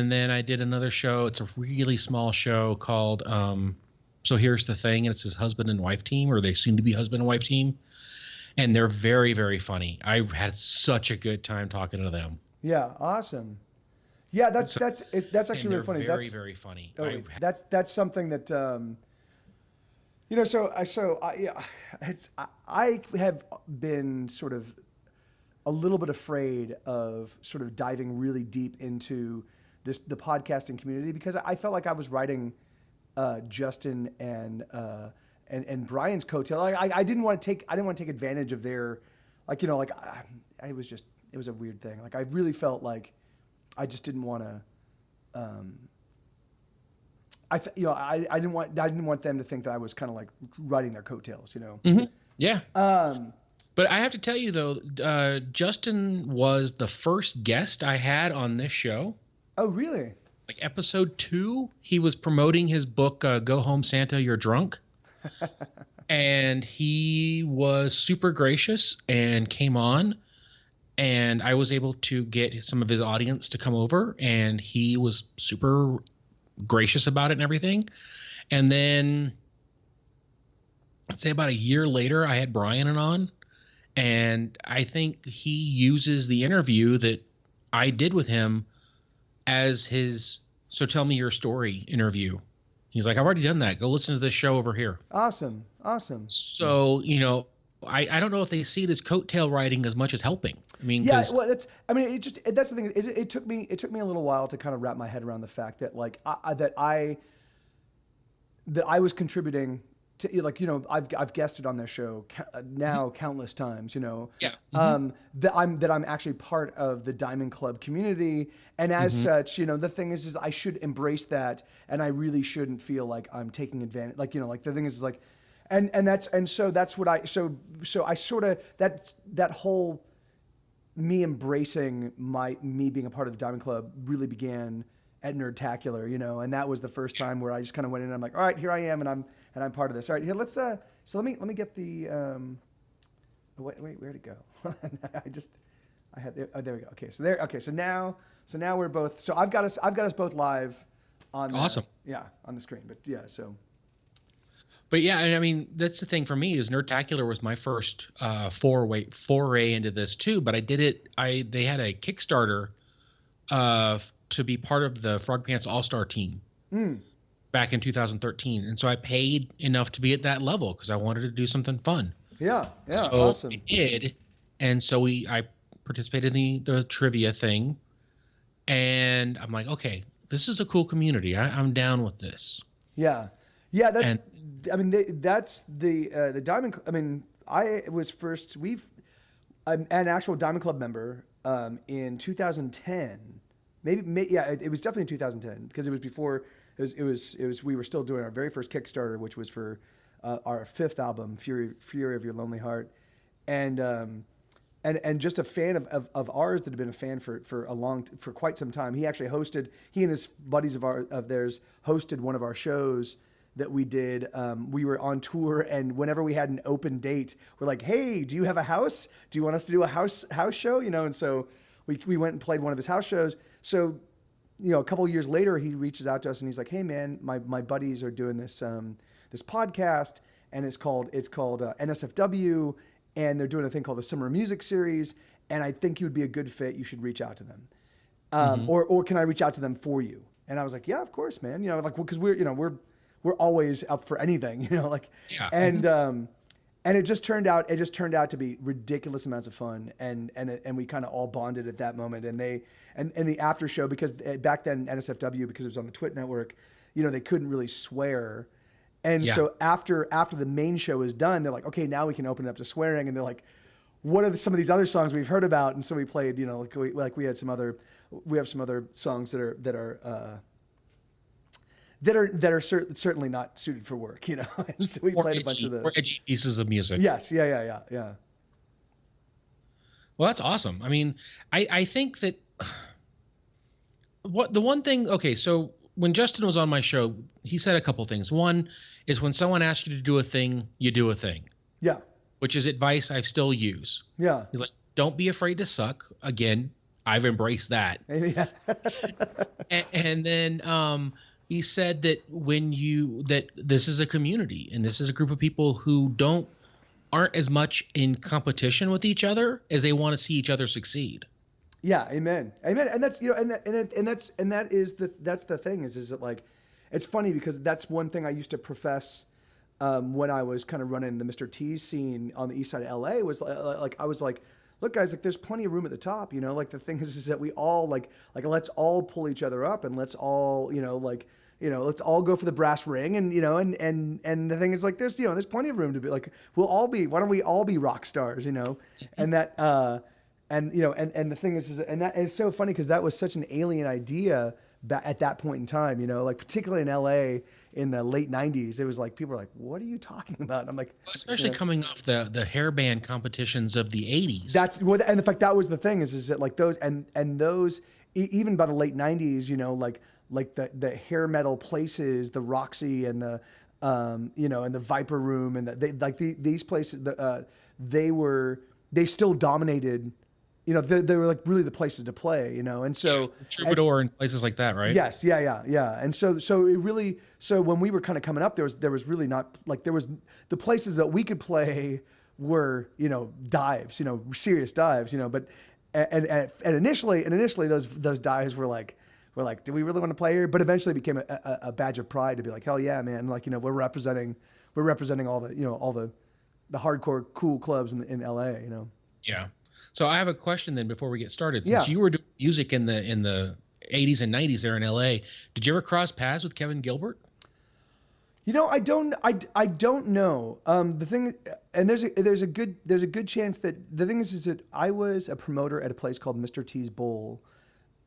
And then I did another show. It's a really small show called So Here's the Thing, and it's his husband and wife team, or they seem to be husband and wife team. And they're very, very funny. I had such a good time talking to them. Yeah, awesome. Yeah, that's actually really funny. Very, very funny. Oh, that's something that I have been sort of a little bit afraid of sort of diving really deep into the podcasting community, because I felt like I was writing Justin and Brian's coattail. I didn't want to take advantage of their, it was a weird thing. Like, I really felt like I just didn't want to. I didn't want them to think that I was kind of like riding their coattails, Mm-hmm. Yeah. But I have to tell you though, Justin was the first guest I had on this show. Oh, really? Like episode 2, he was promoting his book, Go Home Santa, You're Drunk. And he was super gracious and came on, and I was able to get some of his audience to come over, and he was super gracious about it and everything. And then I'd say about a year later, I had Brian on, and I think he uses the interview that I did with him as his "So Tell Me Your Story" interview. He's like, I've already done that. Go listen to this show over here. Awesome. So, I don't know if they see it as coattail riding as much as helping. I mean, yeah, well, that's the thing. It took me a little while to kind of wrap my head around the fact that I was contributing to, I've guested on their show now countless times, Yeah. Mm-hmm. that I'm actually part of the Diamond Club community. And as such, the thing is I should embrace that. And I really shouldn't feel like I'm taking advantage. The thing is so that's what so I sort of, that whole me embracing me being a part of the Diamond Club really began at Nerdtacular, and that was the first time where I just kind of went in and I'm like, all right, here I am. And I'm part of this. All right, here, let's, so let me get the, wait, where'd it go? There we go. Okay. So now we're both, so I've got us both live on awesome. On the screen, but yeah, so. But yeah, and I mean, that's the thing for me is Nerdtacular was my first foray into this too. But I did it. They had a Kickstarter to be part of the Frog Pants All-Star team back in 2013, and so I paid enough to be at that level because I wanted to do something fun. Yeah, so awesome. I did, and so I participated in the trivia thing, and I'm like, okay, this is a cool community. I'm down with this. Yeah. That's the Diamond. I mean, I was first. I'm an actual Diamond Club member in 2010. Maybe it was definitely in 2010 because it was before. It was. We were still doing our very first Kickstarter, which was for our 5th album, Fury of Your Lonely Heart, and just a fan of ours that had been a fan for quite some time. He actually hosted. He and his buddies of theirs hosted one of our shows that we did. We were on tour, and whenever we had an open date, we're like, "Hey, do you have a house? Do you want us to do a house show?" And so we went and played one of his house shows. So, a couple of years later, he reaches out to us and he's like, "Hey, man, my buddies are doing this this podcast, and it's called NSFW, and they're doing a thing called the Summer Music Series, and I think you would be a good fit. You should reach out to them, or can I reach out to them for you?" And I was like, "Yeah, of course, man. Because we're always up for anything, Yeah. And it just turned out to be ridiculous amounts of fun, and we kind of all bonded at that moment. And the after show, because back then NSFW, because it was on the Twit network, they couldn't really swear, and so after the main show is done, they're like, okay, now we can open it up to swearing, and they're like, what are some of these other songs we've heard about? And so we played, we have some other songs that are certainly not suited for work, and so we played a bunch of those. Or edgy pieces of music. Yes, yeah. Well, that's awesome. I mean, I think that the one thing, okay, so when Justin was on my show, he said a couple things. One is when someone asks you to do a thing, you do a thing. Yeah. Which is advice I still use. Yeah. He's like, don't be afraid to suck. Again, I've embraced that. Yeah. And then he said that that this is a community and this is a group of people who aren't as much in competition with each other as they want to see each other succeed. Yeah, amen, amen. And that's, you know, that's the thing is that, like, it's funny because that's one thing I used to profess when I was kind of running the Mr. T scene on the east side of LA was like, I was like, look, guys, like, there's plenty of room at the top, you know, like, the thing is that we all like let's all pull each other up, and let's all, you know, let's all go for the brass ring, and, you know, and the thing is, like, there's, you know, there's plenty of room to be like, why don't we all be rock stars, you know, and that, and, you know, and the thing is and it's so funny because that was such an alien idea at that point in time, you know, like, particularly in LA in the late 90s, it was like, people were like, what are you talking about? And I'm like, especially coming off the hair band competitions of the 80s. That's what, and in fact, that was the thing is that, like, those, and those, even by the late 90s, you know, like the hair metal places, the Roxy and the, you know, and the Viper Room, and these places, they still dominated. You know, they were like really the places to play, you know, and so Troubadour and places like that, right? Yes, yeah. And so it really, so when we were kind of coming up, there was really not, like, there was, the places that we could play were, you know, dives, you know, serious dives, you know, but and initially those dives were like, do we really want to play here? But eventually it became a badge of pride to be like, hell yeah, man, like, you know, we're representing all the, you know, all the hardcore cool clubs in LA, you know. Yeah. So I have a question then before we get started. Since you were doing music in the 80s and 90s there in LA, did you ever cross paths with Kevin Gilbert? You know, I don't know. The thing, and there's a good chance that the thing is that I was a promoter at a place called Mr. T's Bowl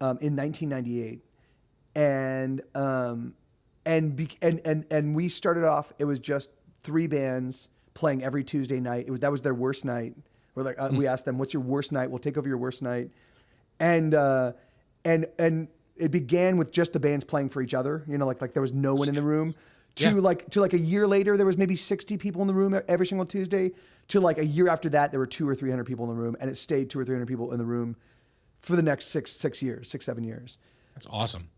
in 1998, and we started off. It was just 3 bands playing every Tuesday night. That was their worst night. We're like, we asked them, "What's your worst night? We'll take over your worst night," and it began with just the bands playing for each other. You know, like there was no one in the room. To like a year later, there was maybe 60 people in the room every single Tuesday. To like a year after that, there were 200 or 300 people in the room, and it stayed 200 or 300 people in the room for the next 6 years, 7 years. That's awesome.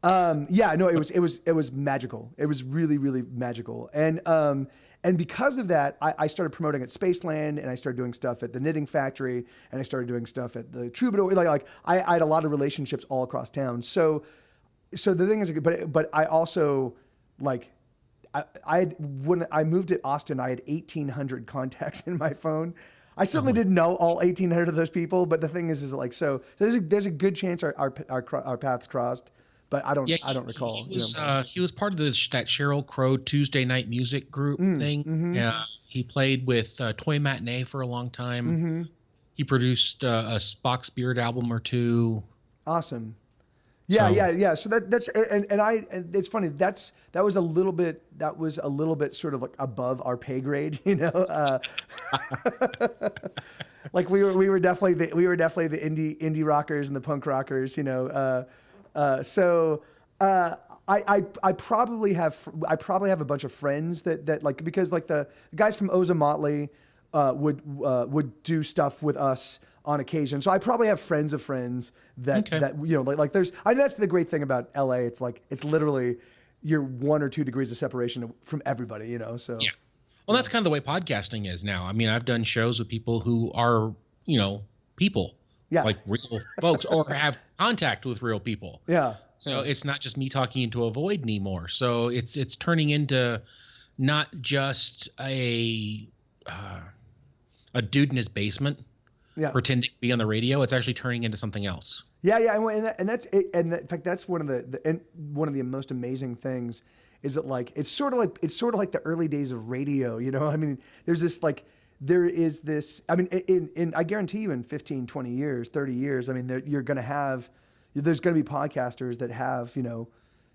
Yeah, no, it was magical. It was really, really magical, and because of that, I started promoting at Spaceland, and I started doing stuff at the Knitting Factory, and I started doing stuff at the Troubadour. Like I had a lot of relationships all across town. So the thing is, but I also, like, when I moved to Austin, I had 1,800 contacts in my phone. I certainly didn't know all 1,800 of those people, but the thing is like, so there's a good chance our paths crossed, but I don't recall. He was part of that Sheryl Crow Tuesday Night Music group thing. Mm-hmm. Yeah, he played with Toy Matinee for a long time. Mm-hmm. He produced a Spock's Beard album or 2. Awesome. Yeah. So that's and it's funny. That was a little bit sort of like above our pay grade, you know. Like we were definitely the indie rockers and the punk rockers, you know. So I probably have a bunch of friends that like, because like the guys from Oza Motley would do stuff with us on occasion. So I probably have friends of friends that you know, like there's, that's the great thing about LA. It's like, it's literally, you're 1 or 2 degrees of separation from everybody, you know? So, yeah. Well, that's kind of the way podcasting is now. I mean, I've done shows with people who are, you know, people, like real folks, or have contact with real people. Yeah. So it's not just me talking into a void anymore. So it's turning into not just a dude in his basement pretending to be on the radio. It's actually turning into something else. Yeah, and that's it. And in fact, that's one of the most amazing things is that, like, it's sort of like the early days of radio. You know, I mean, there is this. I mean, I guarantee you, in 15, 20 years, 30 years, I mean, there's going to be podcasters that have, you know,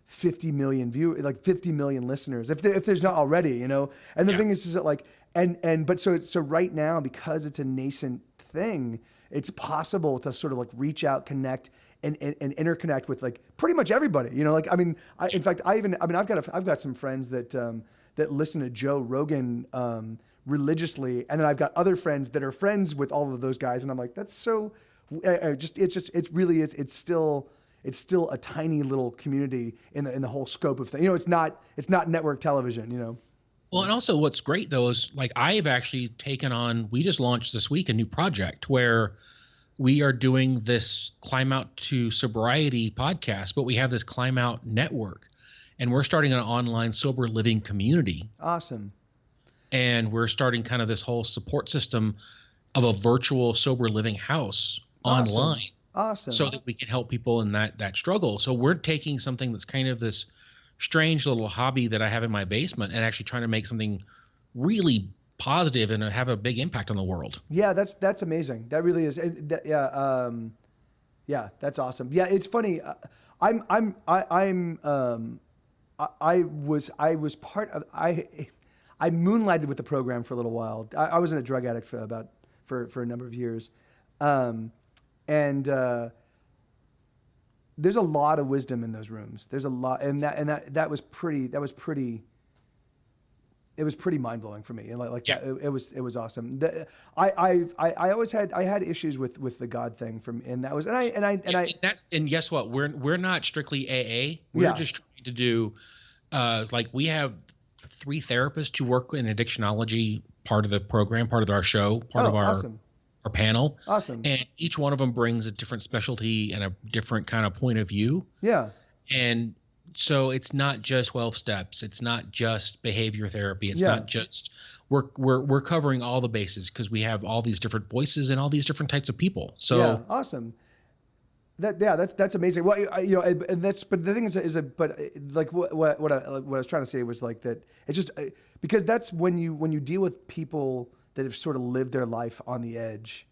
50 million like 50 million listeners, if there's not already, you know. And the thing is that, like, but so right now, because it's a nascent thing, it's possible to sort of like reach out, connect, and interconnect with like pretty much everybody, you know. Like, I mean, I've got some friends that listen to Joe Rogan religiously, and then I've got other friends that are friends with all of those guys, and I'm like, that's so It really is. It's still a tiny little community in the whole scope of things. It's not network television. Well, and also what's great though is like I've actually we just launched this week a new project where we are doing this Climb Out to Sobriety podcast, but we have this Climb Out network, and we're starting an online sober living community. Awesome. And we're starting kind of this whole support system of a virtual sober living house online. Awesome. So that we can help people in that struggle. So we're taking something that's kind of this strange little hobby that I have in my basement and actually trying to make something really positive and have a big impact on the world. Yeah, that's amazing. That really is. Yeah, that's awesome. Yeah, it's funny. I moonlighted with the program for a little while. I was in a drug addict for a number of years. There's a lot of wisdom in those rooms. There's a lot, and that was pretty. It was pretty mind blowing for me, and it was awesome. I always had issues with the God thing and guess what? We're not strictly AA. We're just trying to do we have 3 therapists who work in addictionology part of the program, part of our show, part of our panel. Awesome. And each one of them brings a different specialty and a different kind of point of view. Yeah. And so it's not just 12 steps. It's not just behavior therapy. It's not just we're covering all the bases because we have all these different voices and all these different types of people. So yeah, awesome. That's amazing. Well, and but the thing is but like what I was trying to say was like that it's just because that's when you deal with people that have sort of lived their life on the edge.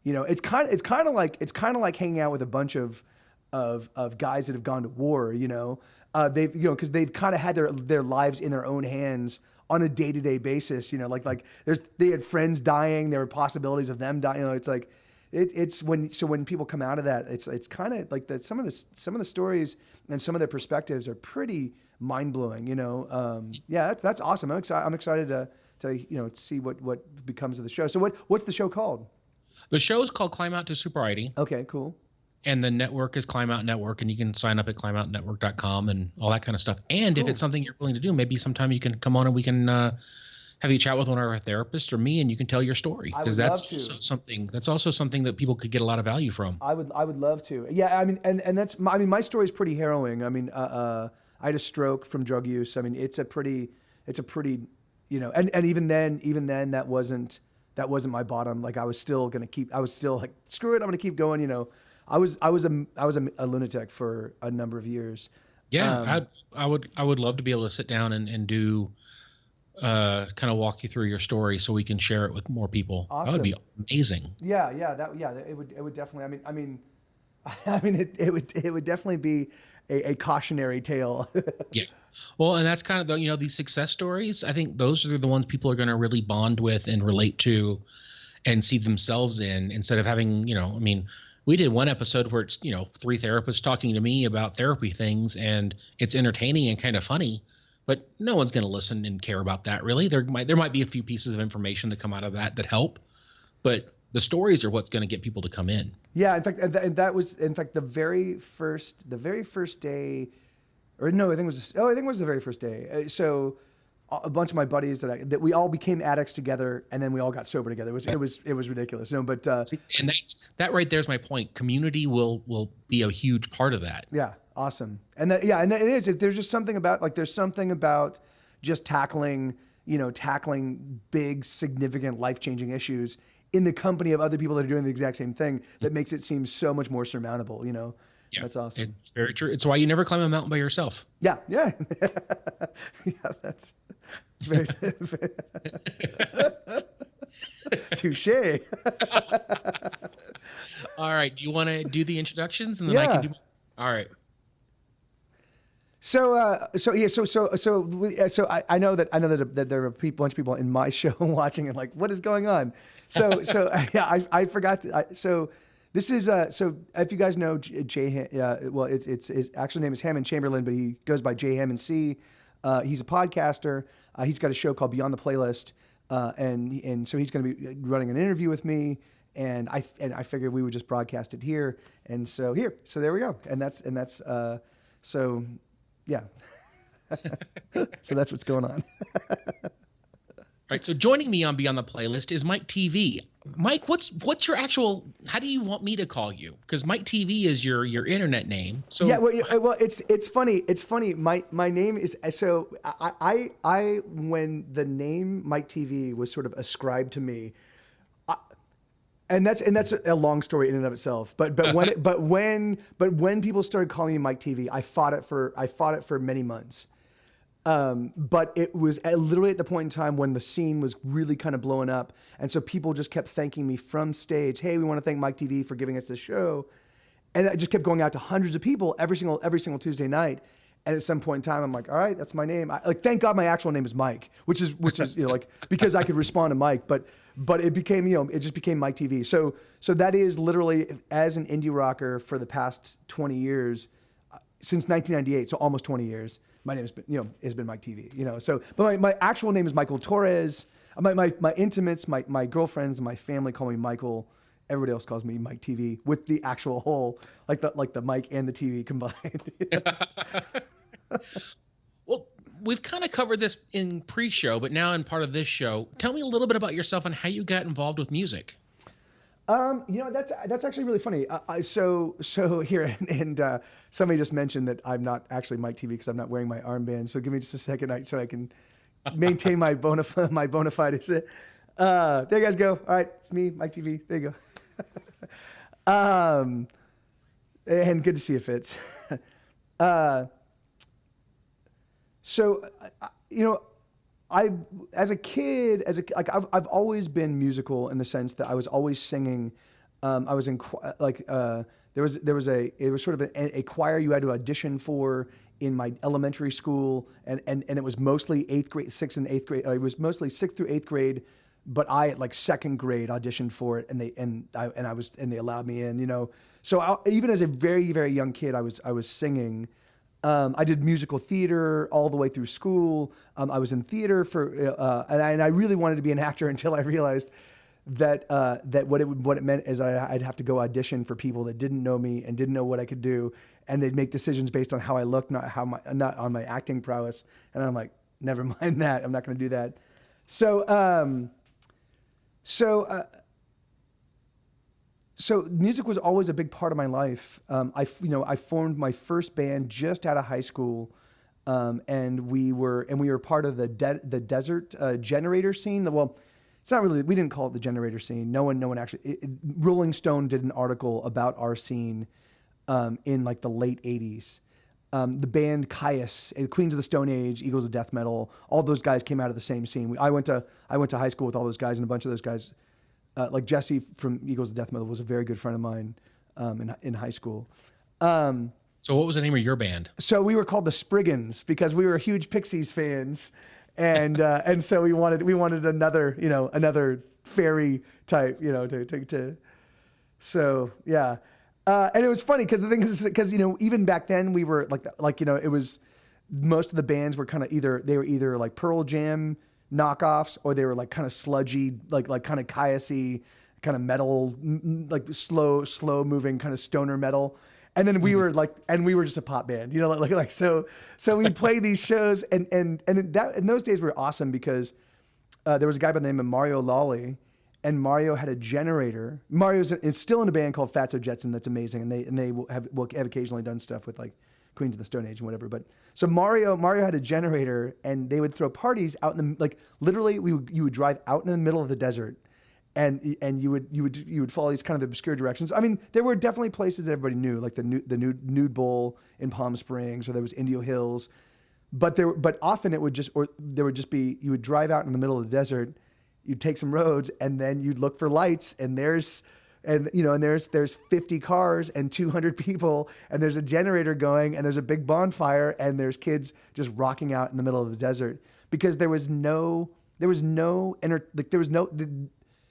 It's kind of like hanging out with a bunch of guys that have gone to war. They've because they've kind of had their lives in their own hands on a day-to-day basis. They had friends dying. There were possibilities of them dying. It's like it's when people come out of that, it's kind of like some of the stories and some of their perspectives are pretty mind-blowing. Yeah, that's awesome. I'm excited to see what becomes of the show. So what's the show called? The show is called Climb Out to Sobriety. Okay, cool. And the network is Climb Out Network, and you can sign up at climoutnetwork.com and all that kind of stuff. And If it's something you're willing to do, maybe sometime you can come on and we can have you chat with one of our therapists or me, and you can tell your story, because that's also something that people could get a lot of value from. I would love to. Yeah, I mean, and that's my story is pretty harrowing. I mean, I had a stroke from drug use. I mean, it's a pretty and even then that wasn't my bottom. Like I was still like, screw it, I'm gonna keep going. I was a lunatic for a number of years. Yeah, I would love to be able to sit down and do kind of walk you through your story so we can share it with more people. Awesome. That would be amazing. Yeah, it would definitely. I mean, it would definitely be a cautionary tale. Yeah. Well, and that's kind of these success stories. I think those are the ones people are going to really bond with and relate to and see themselves in, instead of having, we did one episode where it's, 3 therapists talking to me about therapy things, and it's entertaining and kind of funny, but no one's going to listen and care about that really. There might be a few pieces of information that come out of that help, but the stories are what's going to get people to come in. Yeah. In fact, that was the very first day, or no, I think it was the very first day. So a bunch of my buddies that we all became addicts together, and then we all got sober together. It was ridiculous. But and that right there's my point. Community will be a huge part of that. Yeah, awesome. And it is. There's just something about just tackling big, significant, life-changing issues in the company of other people that are doing the exact same thing that makes it seem so much more surmountable. Yeah, that's awesome. It's very true. It's why you never climb a mountain by yourself. Yeah. Yeah, that's very touche. All right. Do you want to do the introductions, and then I can do? All right. So I know that there are a bunch of people in my show watching and like, what is going on? Yeah, I forgot to. This is so if you guys know his actual name is Hammond Chamberlain, but he goes by JHammondC. He's a podcaster. He's got a show called Beyond the Playlist, and so he's going to be running an interview with me, and I figured we would just broadcast it here. And so there we go. And that's so yeah. So that's what's going on. All right. So joining me on Beyond the Playlist is Mike TV. Mike, what's your actual? How do you want me to call you? Because Mike TV is your internet name. So yeah, well, it's funny. It's funny. My name is so I when the name Mike TV was sort of ascribed to me, and that's a long story in and of itself. But when people started calling me Mike TV, I fought it for many months. But it was literally at the point in time when the scene was really kind of blowing up. And so people just kept thanking me from stage. Hey, we want to thank Mike TV for giving us this show. And I just kept going out to hundreds of people every single Tuesday night. And at some point in time, I'm like, all right, that's my name. Thank God my actual name is Mike, which is because I could respond to Mike, but it became, it just became Mike TV. So that is literally, as an indie rocker for the past 20 years, since 1998, so almost 20 years, my name has been Mike TV, So, but my actual name is Michael Torres. My intimates, my girlfriends, and my family call me Michael. Everybody else calls me Mike TV with the actual whole, like the mic and the TV combined. Well, we've kind of covered this in pre-show, but now in part of this show, tell me a little bit about yourself and how you got involved with music. That's actually really funny. So here, and somebody just mentioned that I'm not actually Mike TV because I'm not wearing my armband. So give me just a second so I can maintain my bona fides. There you guys go. All right, it's me, Mike TV. There you go. And good to see you, Fitz. As a kid, I've always been musical in the sense that I was always singing. I was in there was sort of a choir you had to audition for in my elementary school, and it was mostly 6th and 8th grade. It was mostly 6th through 8th grade, but I at 2nd grade auditioned for it, and they allowed me in. So even as a very, very young kid, I was singing. I did musical theater all the way through school. I was in theater and I really wanted to be an actor until I realized that what it meant is I'd have to go audition for people that didn't know me and didn't know what I could do, and they'd make decisions based on how I looked, not on my acting prowess. And I'm like, never mind that. I'm not going to do that. So music was always a big part of my life. I formed my first band just out of high school, and we were part of the desert generator scene. Well, it's not really. We didn't call it the generator scene. No one actually. Rolling Stone did an article about our scene in the late '80s. The band Caius, Queens of the Stone Age, Eagles of Death Metal, all those guys came out of the same scene. I went to high school with all those guys, and a bunch of those guys. Like Jesse from Eagles of Death Metal was a very good friend of mine in high school. So what was the name of your band? So we were called the Spriggans because we were huge Pixies fans, and so we wanted another fairy type, to. So yeah, and it was funny because the thing is because even back then we were it was most of the bands were kind of either like Pearl Jam knockoffs, or they were kind of sludgy, like kind of Caius-y, kind of metal, slow moving kind of stoner metal. And then we were just a pop band, so we played these shows, and in those days were awesome because there was a guy by the name of Mario Lawley, and Mario had a generator. Mario is still in a band called Fatso Jetson that's amazing, and they will have occasionally done stuff with Queens of the Stone Age and whatever. But so Mario had a generator, and they would throw parties out in the literally you would drive out in the middle of the desert, and you would follow these kind of obscure directions. I mean, there were definitely places that everybody knew, like the Nude Bowl in Palm Springs, or there was Indio Hills, but often there would just be you would drive out in the middle of the desert, you'd take some roads, and then you'd look for lights, and there's 50 cars and 200 people, and there's a generator going, and there's a big bonfire, and there's kids just rocking out in the middle of the desert because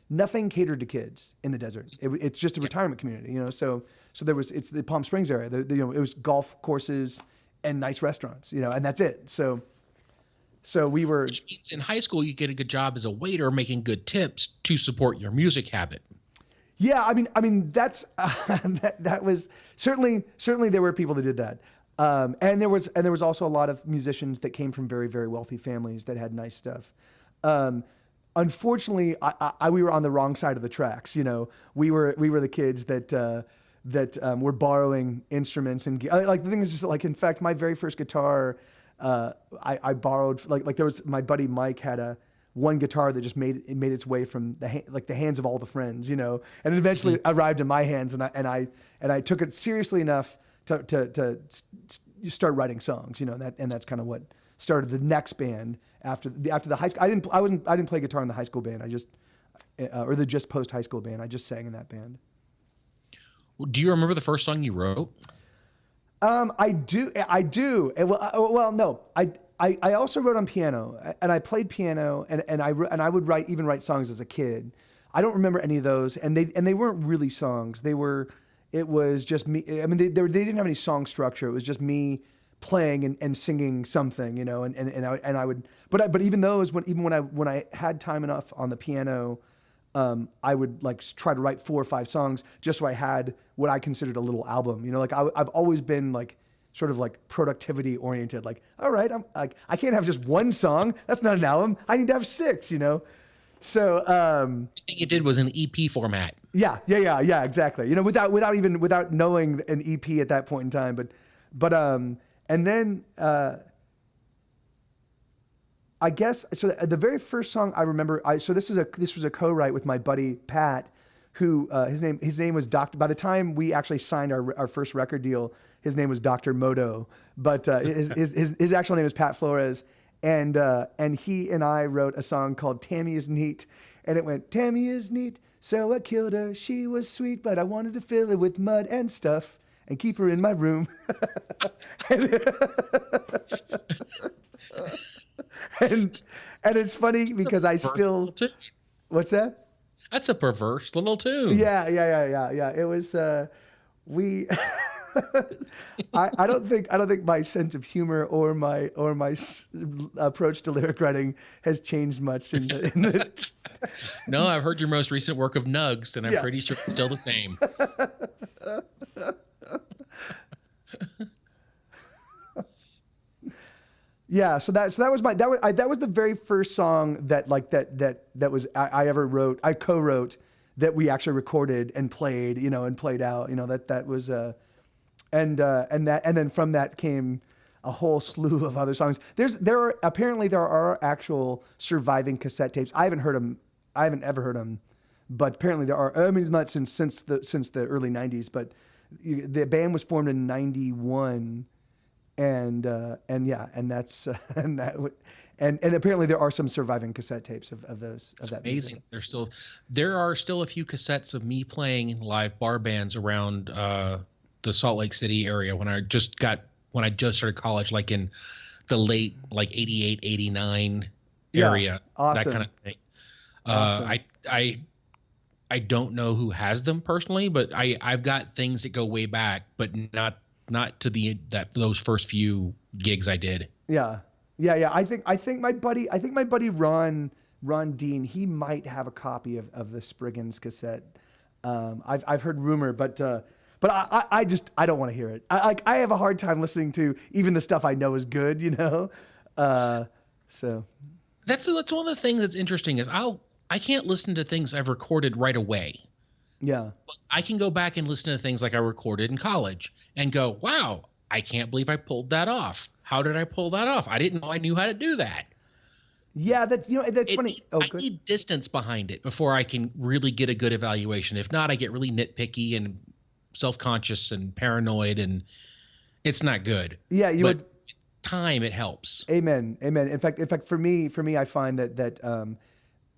nothing catered to kids in the desert. It's just a retirement community, So it's the Palm Springs area. It was golf courses and nice restaurants, and that's it. So we were. Which means in high school you get a good job as a waiter, making good tips to support your music habit. Yeah, that's that was certainly there were people that did that, and there was also a lot of musicians that came from very, very wealthy families that had nice stuff. Unfortunately, we were on the wrong side of the tracks. You know, we were the kids that were borrowing instruments, and like the thing is just like, in fact, my very first guitar, I borrowed, like there was, my buddy Mike had one guitar that just made its way from the hands of all the friends, you know, and it eventually arrived in my hands, and I took it seriously enough to start writing songs, you know, and that's kind of what started the next band after the high school. I didn't play guitar in the high school band. I just or the just post high school band. I just sang in that band. Do you remember the first song you wrote? I do. Well, no. I also wrote on piano, and I played piano, and I would write songs as a kid. I don't remember any of those, and they weren't really songs. It was just me. I mean, they didn't have any song structure. It was just me playing and singing something, you know. And I would, but even those, when I had time enough on the piano, I would like try to write 4 or 5 songs just so I had what I considered a little album. You know, like I've always been like sort of like productivity oriented. Like, all right, I can't have just one song. That's not an album. I need to have 6. You know, so Everything you did was in EP format. Yeah, exactly. You know, without knowing an EP at that point in time, but and then I guess so. The very first song I remember, this was a co-write with my buddy Pat, who his name was Doctor. By the time we actually signed our first record deal, his name was Dr. Moto, but his actual name is Pat Flores, and he and I wrote a song called "Tammy Is Neat," and it went, "Tammy is neat, so I killed her. She was sweet, but I wanted to fill it with mud and stuff and keep her in my room." And it's funny because I still, what's that? That's a perverse little tune. Yeah. It was I don't think my sense of humor or my approach to lyric writing has changed much in the No, I've heard your most recent work of Nugs, and I'm pretty sure it's still the same. Yeah, so that was the very first song that was I ever wrote. I co-wrote that we actually recorded and played, you know, and played out. You know, that was and then from that came a whole slew of other songs. There are actual surviving cassette tapes. I haven't heard them. I haven't ever heard them, but apparently there are. I mean, not since the early '90s, but the band was formed in '91. And that's and apparently there are some surviving cassette tapes of those. Of that amazing. Music. There are still a few cassettes of me playing live bar bands around the Salt Lake City area when I just started college, like in the late 88, 89 area, awesome. That kind of thing. Awesome. I don't know who has them personally, but I've got things that go way back, but not to those first few gigs I did. Yeah. I think my buddy Ron Dean, he might have a copy of the Spriggans cassette. I've heard rumor, but I don't want to hear it. I have a hard time listening to even the stuff I know is good, you know. So that's one of the things that's interesting is I can't listen to things I've recorded right away. Yeah. I can go back and listen to things like I recorded in college and go, wow, I can't believe I pulled that off. How did I pull that off? I didn't know I knew how to do that. Yeah, that's funny. I need distance behind it before I can really get a good evaluation. If not, I get really nitpicky and self-conscious and paranoid, and it's not good. Yeah, time it helps. Amen. In fact, for me, I find that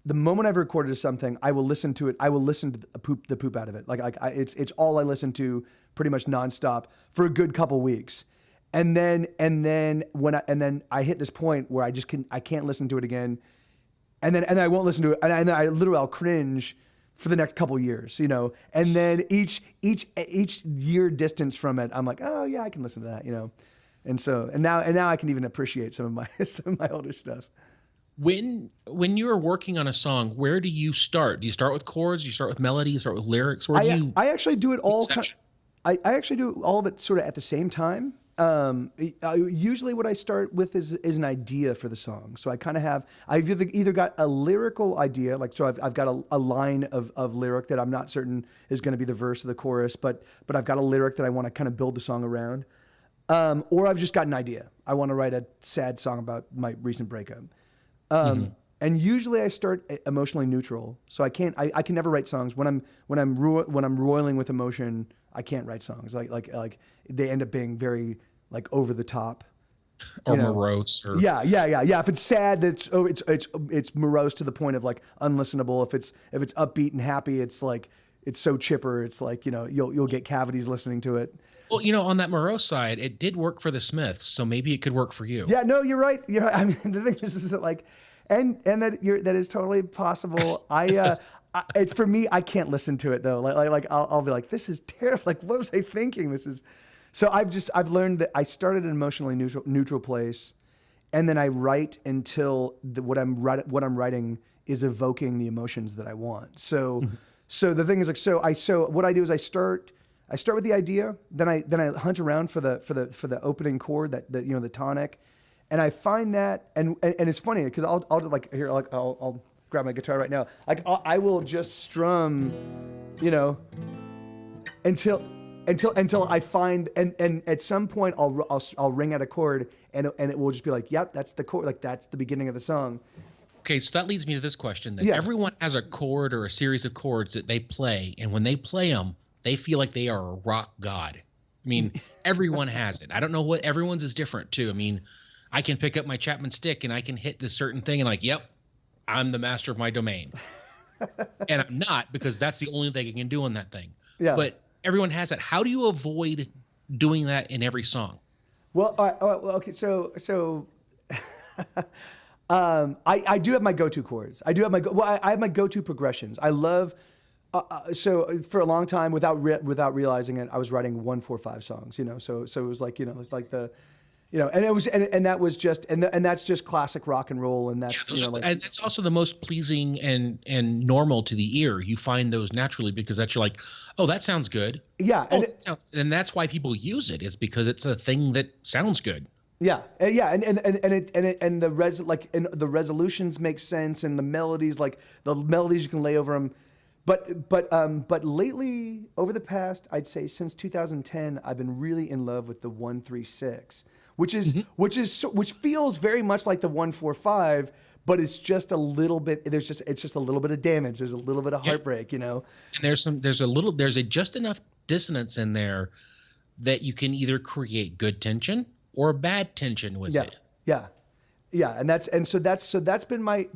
the moment I've recorded something, I will listen to it. I will listen to the poop out of it. It's all I listen to pretty much nonstop for a good couple weeks, and then I hit this point where I can't listen to it again, and I won't listen to it, and I'll cringe for the next couple years, you know. And then each year distance from it, I'm like, oh yeah, I can listen to that, you know. And now I can even appreciate some of my older stuff. When you are working on a song, where do you start? Do you start with chords? Do you start with melody? Do you start with lyrics? Where do you? I actually do it all. Inception. I actually do all of it sort of at the same time. Usually what I start with is an idea for the song. So I kind of have, I've either got a lyrical idea, like, so I've got a line of lyric that I'm not certain is going to be the verse or the chorus, but I've got a lyric that I want to kind of build the song around. Or I've just got an idea. I want to write a sad song about my recent breakup. And usually I start emotionally neutral. So I can never write songs when I'm roiling with emotion. I can't write songs like they end up being very like over the top or morose. Or... Yeah. If it's sad, it's morose to the point of like unlistenable. If it's upbeat and happy, it's like it's so chipper. It's like you'll get cavities listening to it. Well, on that morose side, it did work for the Smiths, so maybe it could work for you. Yeah, no, you're right. I mean, the thing is that like, and that is totally possible. It's for me. I can't listen to it though. Like I'll be like, this is terrible. Like, what was I thinking? This is. So I've learned that I start at an emotionally neutral place, and then I write until what I'm writing is evoking the emotions that I want. So the thing is like, so what I do is I start with the idea, then I hunt around for the opening chord that the tonic, and I find that and it's funny because I'll grab my guitar right now. Like I will just strum, until I find and at some point I'll ring out a chord and it will just be like, yep, that's the chord, like that's the beginning of the song. Okay, so that leads me to this question: that everyone has a chord or a series of chords that they play, and when they play them, they feel like they are a rock god. I mean, everyone has it. I don't know what everyone's is different too. I mean, I can pick up my Chapman stick and I can hit this certain thing and like, yep, I'm the master of my domain. And I'm not, because that's the only thing I can do on that thing. Yeah. But everyone has that. How do you avoid doing that in every song? Well, okay. So I do have my go-to chords. I do have I have my go-to progressions. I love. So for a long time, without realizing it, I was writing 1-4-5 songs. So it was like like the. And it was, and that was just, and that's just classic rock and roll, and that's, and that's also the most pleasing and normal to the ear. You find those naturally because that's you're like, oh, that sounds good. Yeah, and that's why people use it, is because it's a thing that sounds good. Yeah, and the resolutions make sense, and the melodies, like the melodies you can lay over them. But lately, over the past, I'd say since 2010, I've been really in love with the 1-3-6. Which feels very much like the 1-4-5, but it's just a little bit. It's just a little bit of damage. There's a little bit of heartbreak, And there's just enough dissonance in there that you can either create good tension or bad tension with it. Yeah, and so that's been my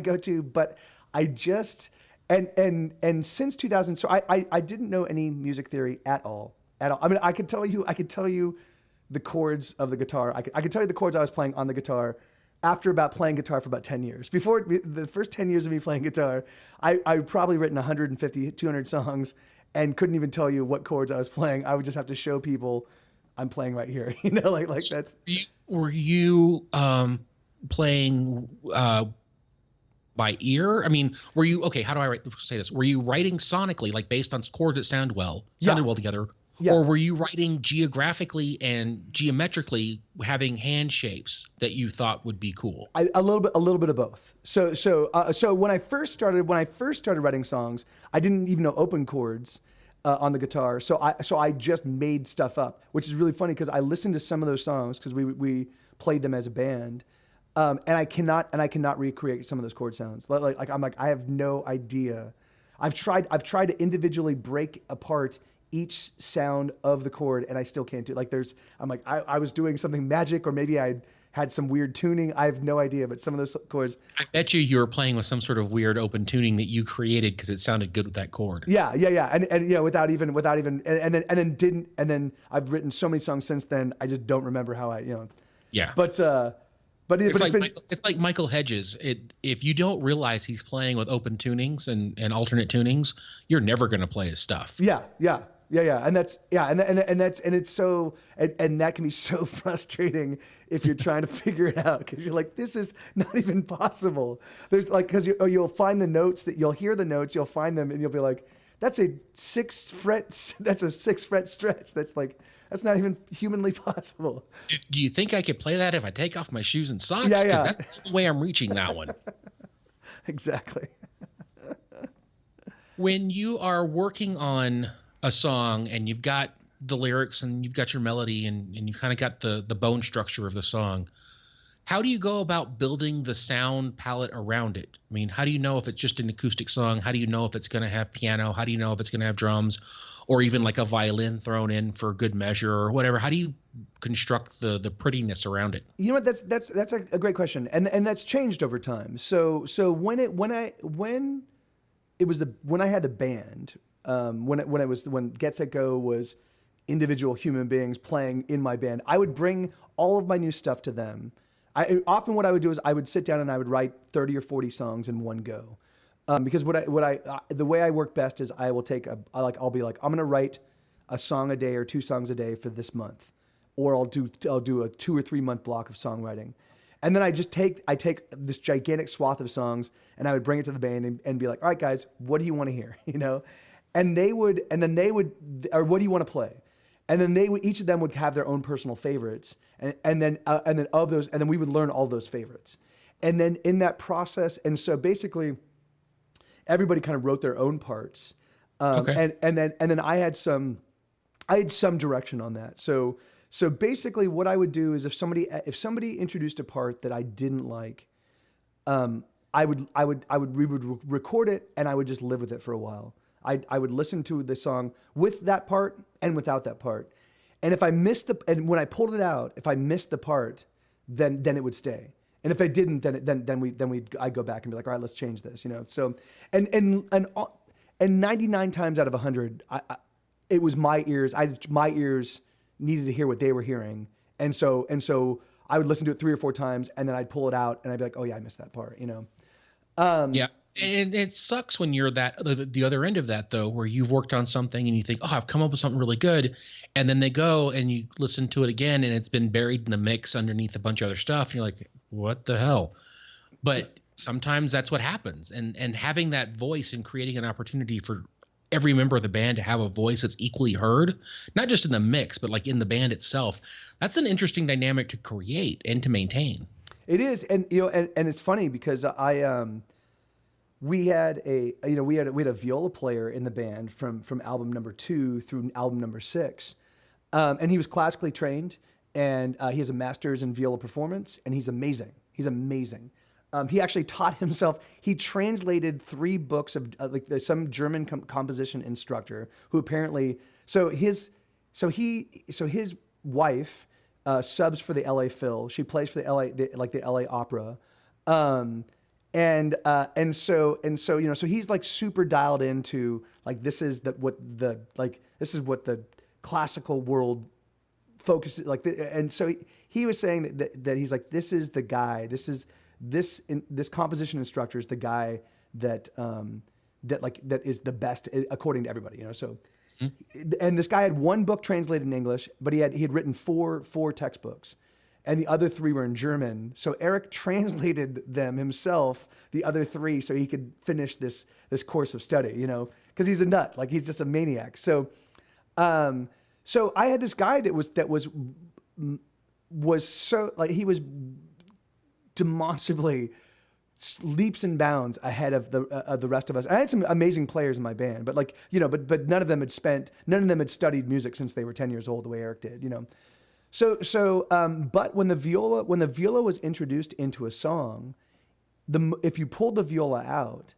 go-to. But I just and since 2000, so I didn't know any music theory at all. I mean, I could tell you the chords of the guitar. I could tell you the chords I was playing on the guitar after about playing guitar for about 10 years. Before the first 10 years of me playing guitar, I'd probably written 150, 200 songs and couldn't even tell you what chords I was playing. I would just have to show people I'm playing right here. Like so that's. Were you playing by ear? I mean, were you, okay, how do I say this? Were you writing sonically, like based on chords that sounded well together? Yeah. Or were you writing geographically and geometrically, having hand shapes that you thought would be cool? A little bit of both. So when I first started writing songs, I didn't even know open chords on the guitar. So I just made stuff up, which is really funny because I listened to some of those songs because we played them as a band, and I cannot recreate some of those chord sounds. I have no idea. I've tried to individually break apart each sound of the chord, and I still can't do it. I was doing something magic, or maybe I had some weird tuning. I have no idea, but some of those chords. I bet you were playing with some sort of weird open tuning that you created because it sounded good with that chord. Yeah, and without even, and then I've written so many songs since then. I just don't remember how Yeah. But it's like Michael Hedges. If you don't realize he's playing with open tunings and alternate tunings, you're never going to play his stuff. Yeah. Yeah. And that's, yeah. And that's, and it's so, and that can be so frustrating if you're trying to figure it out. Cause you're like, this is not even possible. There's like, cause you'll find the notes that you'll hear the notes, you'll find them and you'll be like, that's a 6 fret stretch. That's like, that's not even humanly possible. Do you think I could play that if I take off my shoes and socks? Yeah. Because that's the way I'm reaching that one. Exactly. When you are working on a song and you've got the lyrics and you've got your melody and you've kind of got the bone structure of the song, how do you go about building the sound palette around it? I mean, how do you know if it's just an acoustic song? How do you know if it's going to have piano? How do you know if it's going to have drums or even like a violin thrown in for good measure or whatever? How do you construct the prettiness around it? You know what? That's a great question. And that's changed over time. So when I had a band, when Get Set Go was individual human beings playing in my band, I would bring all of my new stuff to them. Often what I would do is I would sit down and I would write 30 or 40 songs in one go. Because the way I work best is I will I'll be like, I'm going to write a song a day or 2 songs a day for this month, or I'll do a 2 or 3 month block of songwriting. And then I take this gigantic swath of songs and I would bring it to the band and be like, all right, guys, what do you want to hear? You know? And then they would, or what do you want to play? And then each of them would have their own personal favorites. And then of those, and then we would learn all those favorites. And then in that process, and so basically everybody kind of wrote their own parts. Okay. And then I had some direction on that. So basically what I would do is if somebody introduced a part that I didn't like, we would record it and I would just live with it for a while. I would listen to the song with that part and without that part. And if I missed and when I pulled it out, if I missed the part, then it would stay. And if I didn't, I'd go back and be like, all right, let's change this, you know? So, and 99 times out of 100, it was my ears. My ears needed to hear what they were hearing. And so I would listen to it 3 or 4 times and then I'd pull it out and I'd be like, oh yeah, I missed that part, you know? Yeah. And it sucks when you're the other end of that though, where you've worked on something and you think, oh, I've come up with something really good. And then they go and you listen to it again and it's been buried in the mix underneath a bunch of other stuff. And you're like, what the hell? But sometimes that's what happens. And having that voice and creating an opportunity for every member of the band to have a voice that's equally heard, not just in the mix, but like in the band itself. That's an interesting dynamic to create and to maintain. It is. And, you know, and it's funny because we had a viola player in the band from album number 2 through album number 6. And he was classically trained and he has a master's in viola performance and he's amazing. He's amazing. He actually taught himself. He translated 3 books of some German composition instructor who apparently, so his wife subs for the LA Phil. She plays for the LA Opera. And so you know, so he's like super dialed into like this is what the classical world focuses like, and so he was saying that he's like, this is the guy, this composition instructor is the guy that is the best according to everybody, you know. So, and this guy had 1 book translated in English, but he had written four textbooks. And the other 3 were in German. So Eric translated them himself, the other 3, so he could finish this course of study, you know, because he's a nut, like he's just a maniac. So I had this guy that was so like, he was demonstrably leaps and bounds ahead of the rest of us. I had some amazing players in my band, but like, you know, but none of them had studied music since they were 10 years old, the way Eric did, you know. But when the viola was introduced into a song, if you pulled the viola out,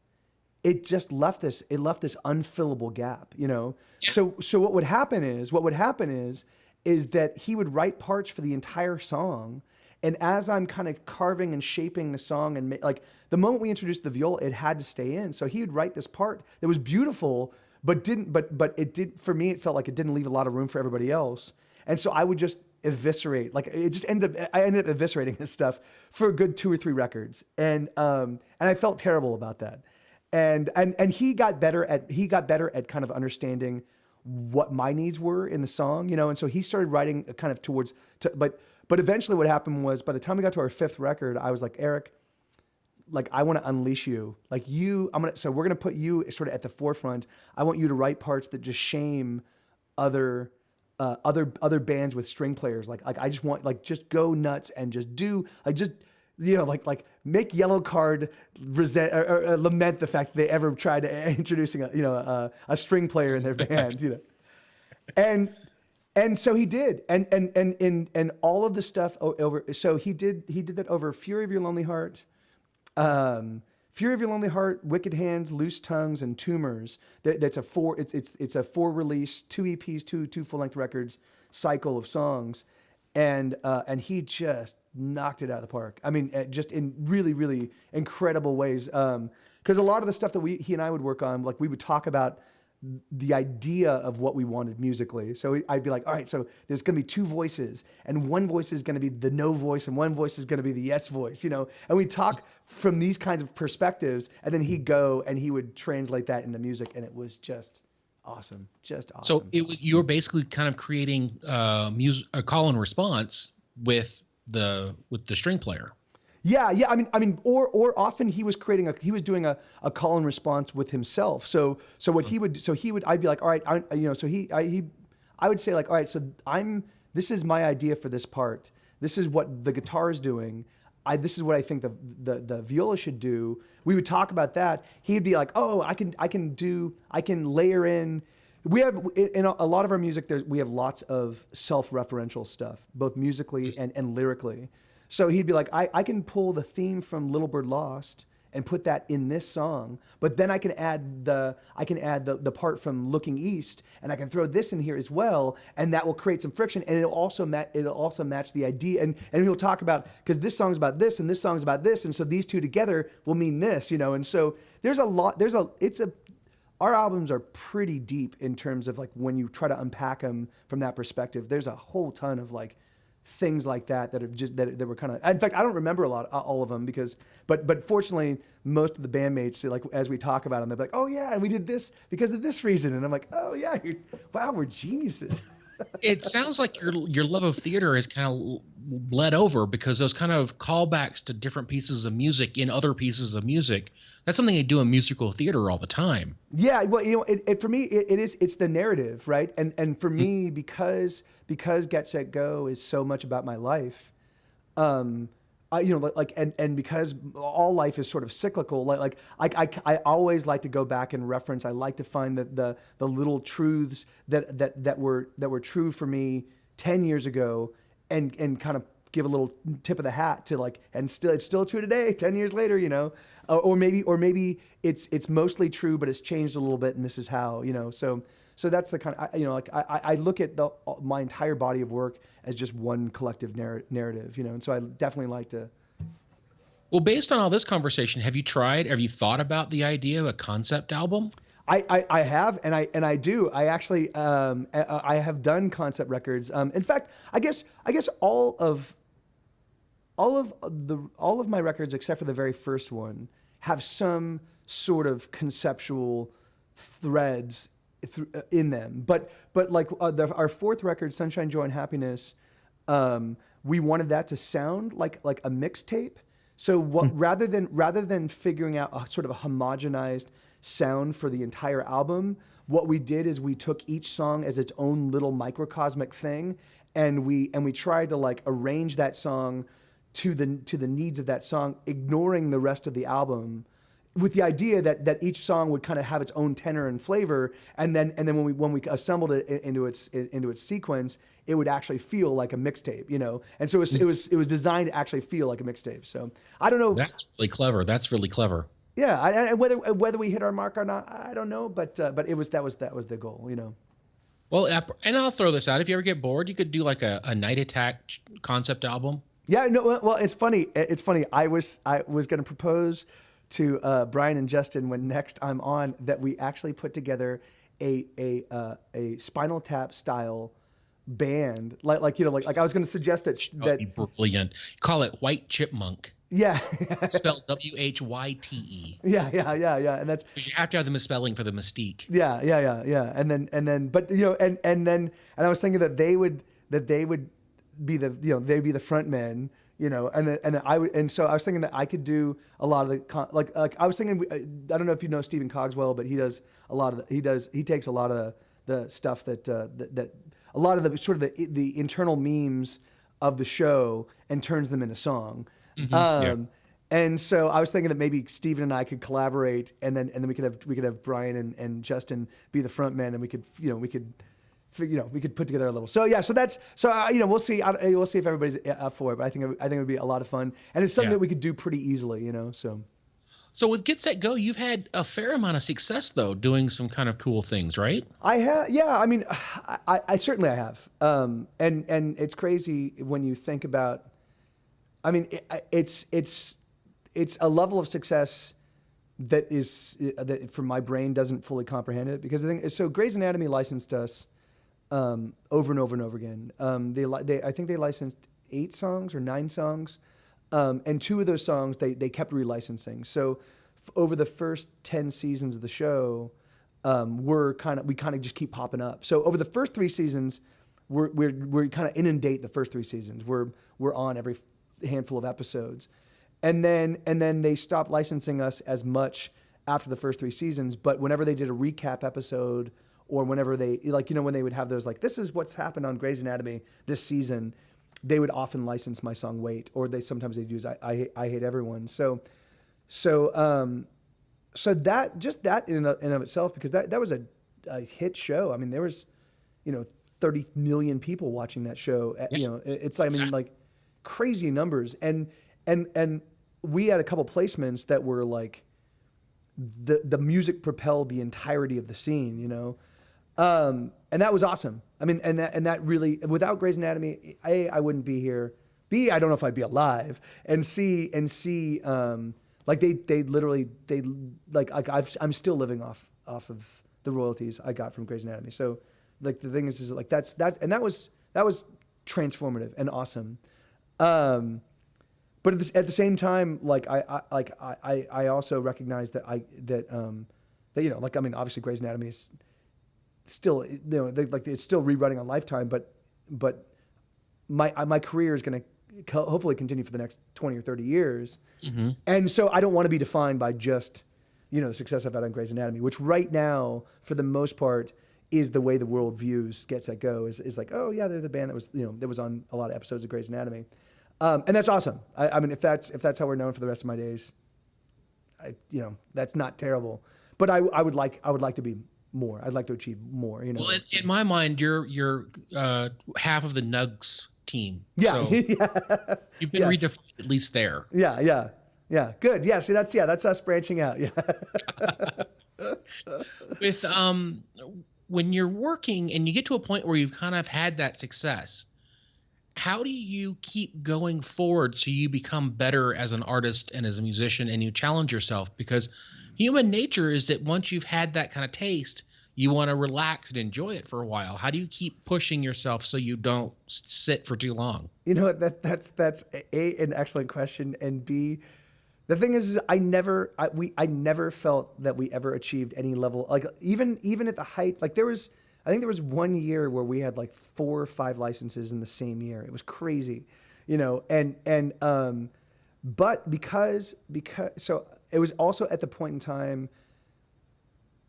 it just left this unfillable gap, you know? Yeah. So what would happen is that he would write parts for the entire song. And as I'm kind of carving and shaping the song and like the moment we introduced the viola, it had to stay in. So he would write this part that was beautiful, but for me, it felt like it didn't leave a lot of room for everybody else. And so I would just eviscerate, like I ended up eviscerating his stuff for a good 2 or 3 records. And I felt terrible about that. And he got better at kind of understanding what my needs were in the song, you know. And so he started writing kind of but eventually what happened was by the time we got to our fifth record, I was like, Eric, like I want to unleash you. Like so we're going to put you sort of at the forefront. I want you to write parts that just shame other bands with string players. Like I just want, like, just go nuts and just do, like, just, you know, like make Yellow Card resent or lament the fact that they ever tried to introducing a string player in their band, you know. And so he did, and all of the stuff over. So he did that over Fury of Your Lonely Heart, Fury of Your Lonely Heart, Wicked Hands, Loose Tongues, and Tumors. It's a 4-release, 2 EPs, two full length records cycle of songs, and he just knocked it out of the park. I mean, just in really, really incredible ways. Because a lot of the stuff that he and I would work on, like we would talk about the idea of what we wanted musically. So I'd be like, all right, so there's going to be 2 voices, and one voice is going to be the no voice, and one voice is going to be the yes voice, you know? And we talk from these kinds of perspectives, and then he'd go and he would translate that into music, and it was just awesome. Just awesome. So you were basically kind of creating a call and response with the string player. Yeah. I mean, or often he was doing a call and response with himself. So what he would, I'd be like, all right, I would say like, all right, so this is my idea for this part. This is what the guitar is doing. This is what I think the viola should do. We would talk about that. He'd be like, oh, I can layer in. We have in a lot of our music, we have lots of self-referential stuff, both musically and lyrically. So he'd be like, I can pull the theme from Little Bird Lost and put that in this song, but then I can add the part from Looking East, and I can throw this in here as well, and that will create some friction, and it'll also match the idea, and we'll talk about, because this song's about this and this song's about this, and so these two together will mean this, you know. And so our albums are pretty deep in terms of like when you try to unpack them from that perspective. There's a whole ton of like things like that have just that were kind of. In fact, I don't remember all of them but fortunately, most of the bandmates, like as we talk about them, they're like, oh yeah, and we did this because of this reason, and I'm like, oh yeah, wow, we're geniuses. It sounds like your love of theater has kind of bled over, because those kind of callbacks to different pieces of music in other pieces of music, that's something they do in musical theater all the time. Yeah, well, you know, for me, it's the narrative, right? And for me, because Get Set Go is so much about my life, and because all life is sort of cyclical, I always like to go back and reference. I like to find the little truths that were true for me 10 years ago, and kind of give a little tip of the hat to like, and it's still true today, 10 years later, you know, or maybe it's mostly true, but it's changed a little bit, and this is how, you know. So that's the kind of, I look at my entire body of work as just one collective narrative, you know. And so I definitely like to. Well, based on all this conversation, have you thought about the idea of a concept album? I have, and I do. I actually, I have done concept records. In fact, I guess all of my records, except for the very first one, have some sort of conceptual threads in them. But like our fourth record, Sunshine, Joy, and Happiness, we wanted that to sound like a mixtape. So rather than figuring out a sort of a homogenized sound for the entire album, what we did is we took each song as its own little microcosmic thing, and we tried to like arrange that song to the needs of that song, ignoring the rest of the album, with the idea that each song would kind of have its own tenor and flavor, and then when we assembled it into its sequence, it would actually feel like a mixtape, you know. And so it was designed to actually feel like a mixtape. So I don't know. That's really clever. Yeah, and whether we hit our mark or not, I don't know. But that was the goal, you know. Well, and I'll throw this out. If you ever get bored, you could do like a Night Attack concept album. Yeah, no. Well, it's funny. I was going to propose to Brian and Justin when next I'm on that we actually put together a Spinal Tap style band, like I was going to suggest that be brilliant. Call it White Chipmunk. Yeah. spelled Whyte. Yeah. And that's, Because you have to have the misspelling for the mystique. yeah. But you know, and I was thinking that they would be the, you know, they'd be the front men, you know, and so I was thinking that I could do a lot of the like I was thinking, I don't know if you know Stephen Cogswell, but he does a lot of he takes a lot of the stuff that a lot of the sort of the internal memes of the show and turns them into song. Yeah. And so I was thinking that maybe Steven and I could collaborate, and then we could have Brian and Justin be the front men, and we could put together a little. So yeah, we'll see. We'll see if everybody's up for it. But I think it would be a lot of fun, and it's something that we could do pretty easily, you know. So with Get Set Go, you've had a fair amount of success though, doing some kind of cool things, right? I have, yeah. I mean, I certainly have. And it's crazy when you think about. I mean, it's a level of success that is that for my brain doesn't fully comprehend it, because I think so. Grey's Anatomy licensed us over and over and over again. I think they licensed 8 songs or 9 songs, and 2 of those songs they kept relicensing. So over the first 10 seasons of the show, we kind of just keep popping up. So over the first 3 seasons, we're kind of inundate the first 3 seasons. We're on every handful of episodes, and then they stopped licensing us as much after the first 3 seasons. But whenever they did a recap episode, or whenever they, like, you know, when they would have those, like, this is what's happened on Grey's Anatomy this season, they would often license my song "Wait," or sometimes they'd use I Hate Everyone. So that, just that in and of itself, because that was a hit show. I mean, there was, you know, 30 million people watching that show. You know, it's like, I mean, like, crazy numbers. And we had a couple placements that were like, the music propelled the entirety of the scene, you know. And that was awesome. I mean, and that really, without Grey's Anatomy, I wouldn't be here. B, I don't know if I'd be alive. And C, like they literally, I'm still living off of the royalties I got from Grey's Anatomy. So like the thing is like that was transformative and awesome. But at the same time, like I also recognize that you know, like, I mean, obviously Grey's Anatomy is still, you know, it's still rerunning on Lifetime, but my career is going to hopefully continue for the next 20 or 30 years. Mm-hmm. And so I don't want to be defined by just, you know, the success I've had on Grey's Anatomy, which right now, for the most part, is the way the world views Get Set Go, is like, oh yeah, they're the band that was, you know, that was on a lot of episodes of Grey's Anatomy. And that's awesome. I mean, if that's how we're known for the rest of my days, you know, that's not terrible. But I would like to be more. I'd like to achieve more. You know. Well, in my mind, you're half of the Nugs team. Yeah, so yeah. You've been redefined at least there. Yeah. Good. Yeah. See, that's us branching out. Yeah. With when you're working and you get to a point where you've kind of had that success, how do you keep going forward so you become better as an artist and as a musician and you challenge yourself? Because human nature is that once you've had that kind of taste, you want to relax and enjoy it for a while. How do you keep pushing yourself so you don't sit for too long? You know what? That's A, an excellent question, and B, the thing is I never felt that we ever achieved any level, like even at the height. Like I think there was one year where we had like 4 or 5 licenses in the same year. It was crazy, you know. But because so it was also at the point in time.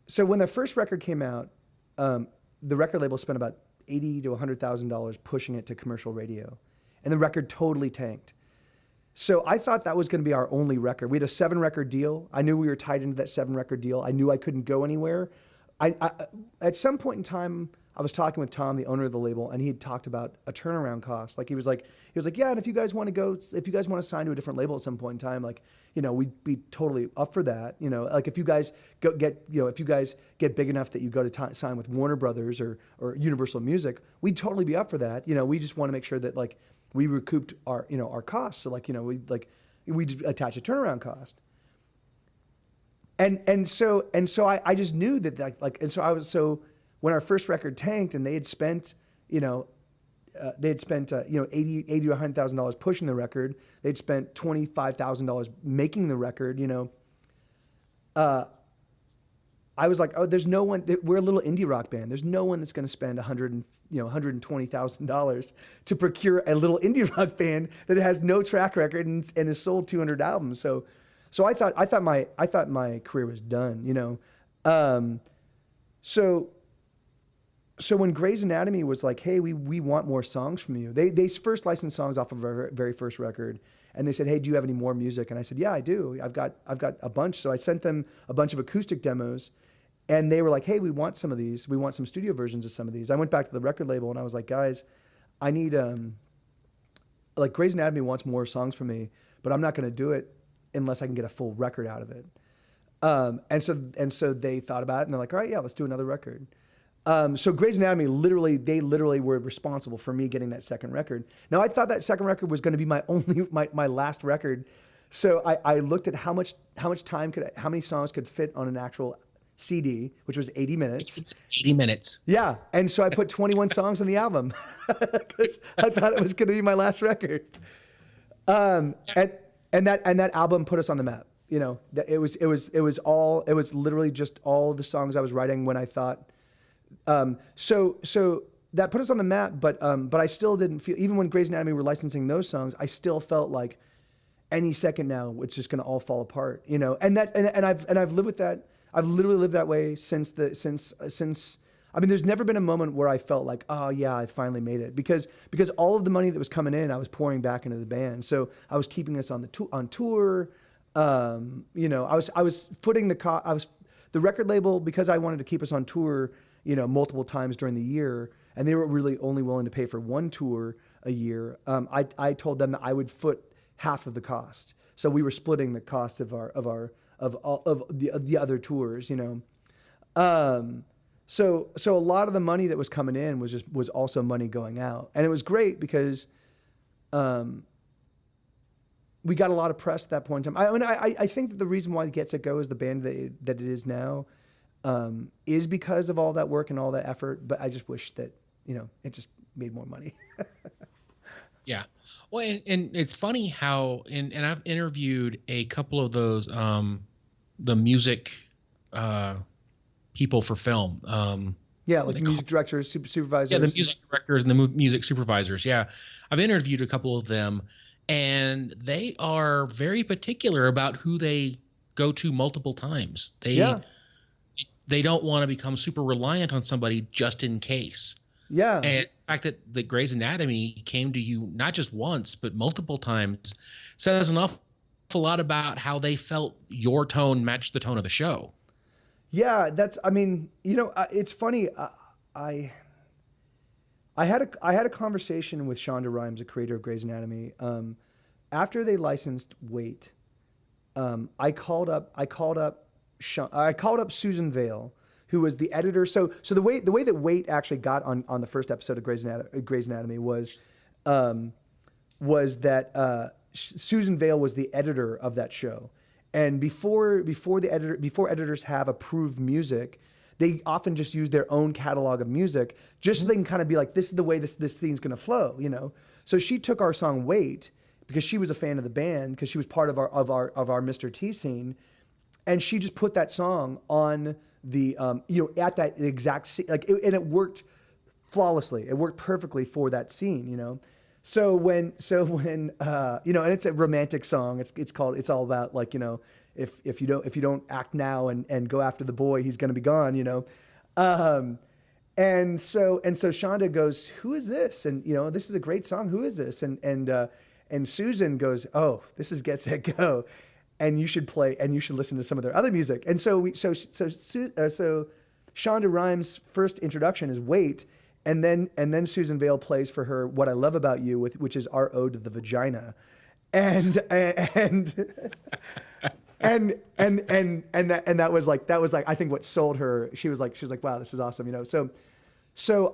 So when the first record came out, the record label spent about $80,000 to $100,000 pushing it to commercial radio, and the record totally tanked. So I thought that was going to be our only record. We had a 7-record deal. I knew we were tied into that 7-record deal. I knew I couldn't go anywhere. I at some point in time, I was talking with Tom, the owner of the label, and he had talked about a turnaround cost. Like he was like, yeah, and if you guys want to sign to a different label at some point in time, like, you know, we'd be totally up for that. You know, like if you guys get big enough that you go to sign with Warner Brothers or Universal Music, we'd totally be up for that. You know, we just want to make sure that like we recouped our costs. So like, you know, we attach a turnaround cost. And so I just knew that, like, and so when our first record tanked and they had spent, you know, they'd spent $80 to $100,000 pushing the record. They'd spent $25,000 making the record. I was like, oh, there's no one. We're a little indie rock band. There's no one that's going to spend $120,000 to procure a little indie rock band that has no track record and has sold 200 albums. So I thought my career was done. So when Grey's Anatomy was like, hey, we want more songs from you. They first licensed songs off of our very first record. And they said, hey, do you have any more music? And I said, yeah, I do. I've got a bunch. So I sent them a bunch of acoustic demos. And they were like, hey, we want some of these. We want some studio versions of some of these. I went back to the record label and I was like, guys, I need, Grey's Anatomy wants more songs from me, but I'm not going to do it unless I can get a full record out of it. And so they thought about it and they're like, all right, yeah, let's do another record. So Grey's Anatomy they literally were responsible for me getting that second record. Now I thought that second record was going to be my last record. So I looked at how many songs could fit on an actual CD, which was 80 minutes. 80 minutes. Yeah. And so I put 21 songs on the album because I thought it was going to be my last record. And that album put us on the map. It was literally just all the songs I was writing when I thought, so that put us on the map, but I still didn't feel, even when Grey's Anatomy were licensing those songs, I still felt like any second now it's just going to all fall apart, and I've lived with that. I've literally lived that way since I mean, there's never been a moment where I felt like, oh yeah, I finally made it, because all of the money that was coming in, I was pouring back into the band. So I was keeping us on tour. I was footing the record label, because I wanted to keep us on tour, multiple times during the year, and they were really only willing to pay for one tour a year. I told them that I would foot half of the cost. So we were splitting the cost of the other tours, So a lot of the money that was coming in was also money going out, and it was great because we got a lot of press at that point in time. I think that the reason why Get Set Go is the band that it is now is because of all that work and all that effort. But I just wish that it just made more money. Yeah. Well, and it's funny how and I've interviewed a couple of those the music people for film. Like music directors, supervisors. Yeah, the music directors and the music supervisors. Yeah, I've interviewed a couple of them, and they are very particular about who they go to multiple times. They don't want to become super reliant on somebody just in case. Yeah. And the fact that the Grey's Anatomy came to you not just once but multiple times says an awful lot about how they felt your tone matched the tone of the show. Yeah, it's funny. I had a conversation with Shonda Rhimes, the creator of Grey's Anatomy. After they licensed Wait, I called up Susan Vale, who was the editor. So the way that Wait actually got on the first episode of Grey's Anatomy was that Susan Vale was the editor of that show. And before editors have approved music, they often just use their own catalog of music just so they can kind of be like, this is the way this scene's going to flow, So she took our song Wait because she was a fan of the band, because she was part of our Mr. T scene, and she just put that song on the at that exact scene, and it worked flawlessly. It worked perfectly for that scene, So when and it's a romantic song. It's all about if you don't act now and go after the boy, he's gonna be gone, And so Shonda goes, who is this? And this is a great song. Who is this? And Susan goes, oh, this is Get Set Go, and you should listen to some of their other music. And so Shonda Rhimes' first introduction is Wait. And then Susan Vale plays for her What I Love About You, which is our ode to the vagina, and that was like I think what sold her. She was like wow, this is awesome, So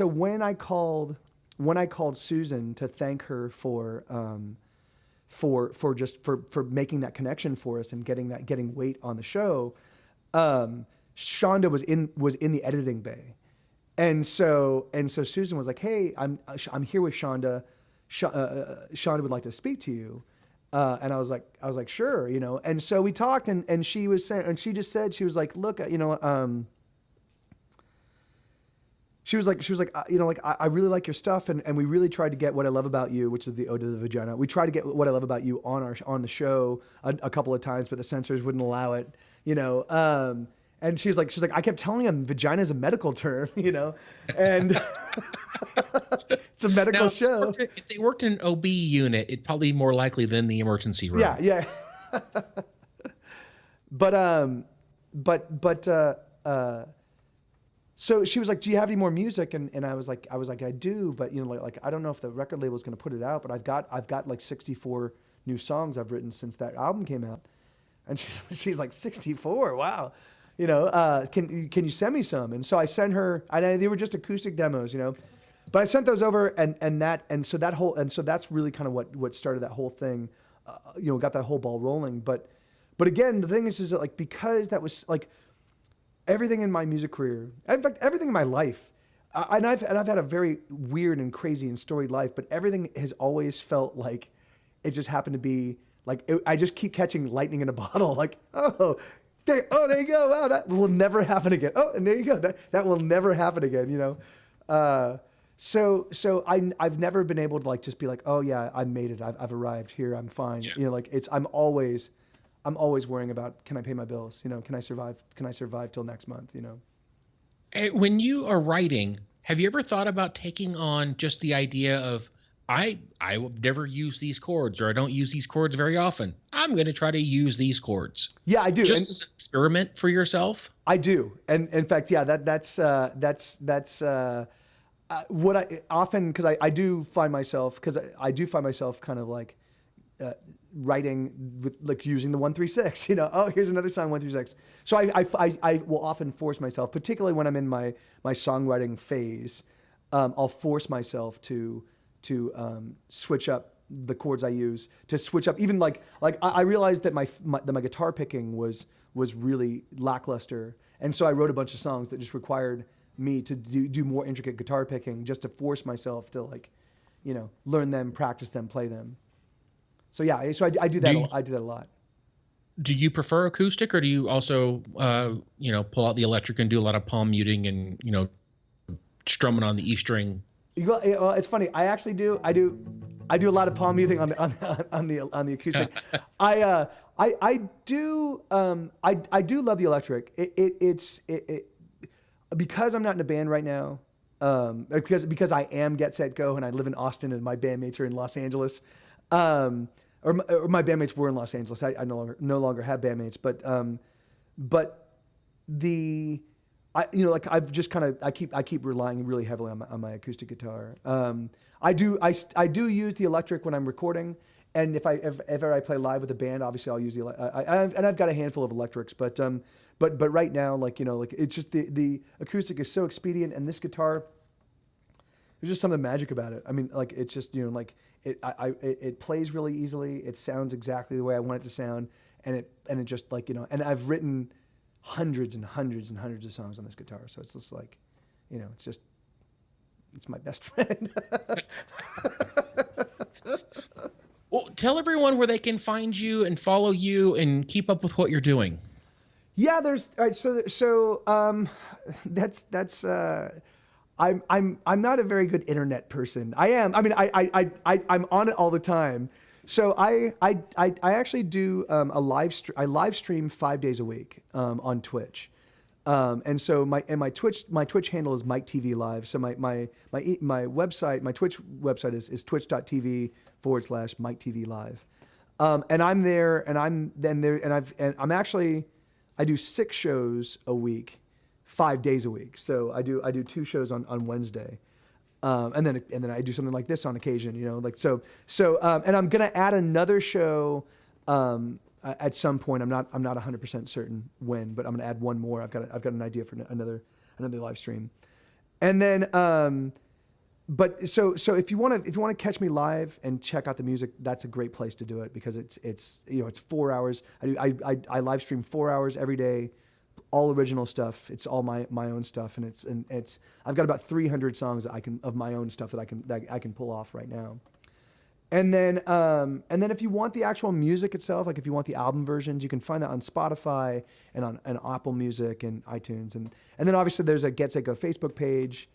when I called Susan to thank her for making that connection for us and getting Wait on the show, Shonda was in the editing bay. And so Susan was like, "Hey, I'm here with Shonda. Shonda would like to speak to you." And I was like, "Sure," you know. And so we talked, and she was saying, and she just said, she was like, "Look, you know, she was like, you know, like I really like your stuff, and we really tried to get What I Love About You, which is the Ode to the Vagina. We tried to get What I Love About You on the show a couple of times, but the censors wouldn't allow it, you know." And she's like, I kept telling him vagina is a medical term, you know, and it's a medical show. If they worked in an OB unit, it'd probably be more likely than the emergency room. Yeah. But so she was like, "Do you have any more music?" And I was like, "I do, but you know, like I don't know if the record label is going to put it out, but I've got like 64 new songs I've written since that album came out." And she's like, 64, wow. You know, can you send me some? And so I sent her, and they were just acoustic demos, you know, but I sent those over, and so that's really kind of what started that whole thing, you know, got that whole ball rolling. But again, the thing is that like, because that was like everything in my music career, in fact, everything in my life, and I've had a very weird and crazy and storied life, but everything has always felt like it just happened to be like, I just keep catching lightning in a bottle. Like, there you go. Wow, that will never happen again. Oh, and there you go. That will never happen again, you know? So I've never been able to like, just be like, "Oh yeah, I made it. I've arrived here. I'm fine." Yeah. You know, like I'm always worrying about, can I pay my bills? You know, can I survive till next month? You know? When you are writing, have you ever thought about taking on just the idea of, I would never use these chords, or I don't use these chords very often, I'm going to try to use these chords? Yeah, I do. Just as an experiment for yourself? I do. And in fact, yeah, that's what I often, because I do find myself kind of like writing with like using the 1-3-6, you know, oh, here's another song, 1-3-6. So I will often force myself, particularly when I'm in my songwriting phase, I'll force myself to switch up the chords I use, to switch up even like I realized that my guitar picking was really lackluster, and so I wrote a bunch of songs that just required me to do more intricate guitar picking, just to force myself to, like, you know, learn them, practice them, play them. So yeah, so I do that. I do that a lot. Do you prefer acoustic, or do you also you know, pull out the electric and do a lot of palm muting and, you know, strumming on the E string? Well, it's funny. I actually do. I do a lot of palm muting on the acoustic. I do love the electric. It's because I'm not in a band right now. Because I am Get Set Go, and I live in Austin, and my bandmates are in Los Angeles. Or my bandmates were in Los Angeles. I no longer have bandmates, but you know, like I've just kind of, I keep relying really heavily on my acoustic guitar. I do use the electric when I'm recording, and if ever I play live with a band, obviously I'll use and I've got a handful of electrics, but right now, like, you know, like it's just the acoustic is so expedient, and this guitar, there's just something magic about it. I mean, like, it's just, you know, like it plays really easily. It sounds exactly the way I want it to sound, and it just, like, you know, and I've written hundreds and hundreds and hundreds of songs on this guitar. So it's just like, you know, it's my best friend. Well, tell everyone where they can find you and follow you and keep up with what you're doing. Yeah, all right. So I'm not a very good internet person. I am. I mean, I'm on it all the time. So I actually do a live stream. I live stream 5 days a week on Twitch, and so my Twitch handle is Mike TV Live. So my website, my Twitch website is twitch.tv/Mike TV Live, and I'm there, and I do 6 shows a week, 5 days a week. So I do 2 shows on Wednesday. And then I do something like this on occasion, you know, like, so, and I'm going to add another show, at some point. I'm not 100% certain when, but I'm going to add one more. I've got an idea for another live stream. And then, but so if you want to catch me live and check out the music, that's a great place to do it, because it's, you know, it's 4 hours. I live stream 4 hours every day, all original stuff. It's all my own stuff, and it's I've got about 300 songs that of my own stuff that I can pull off right now. And then if you want the actual music itself, like if you want the album versions, you can find that on Spotify and on Apple Music and iTunes, and then obviously there's a Get Set Go Facebook page.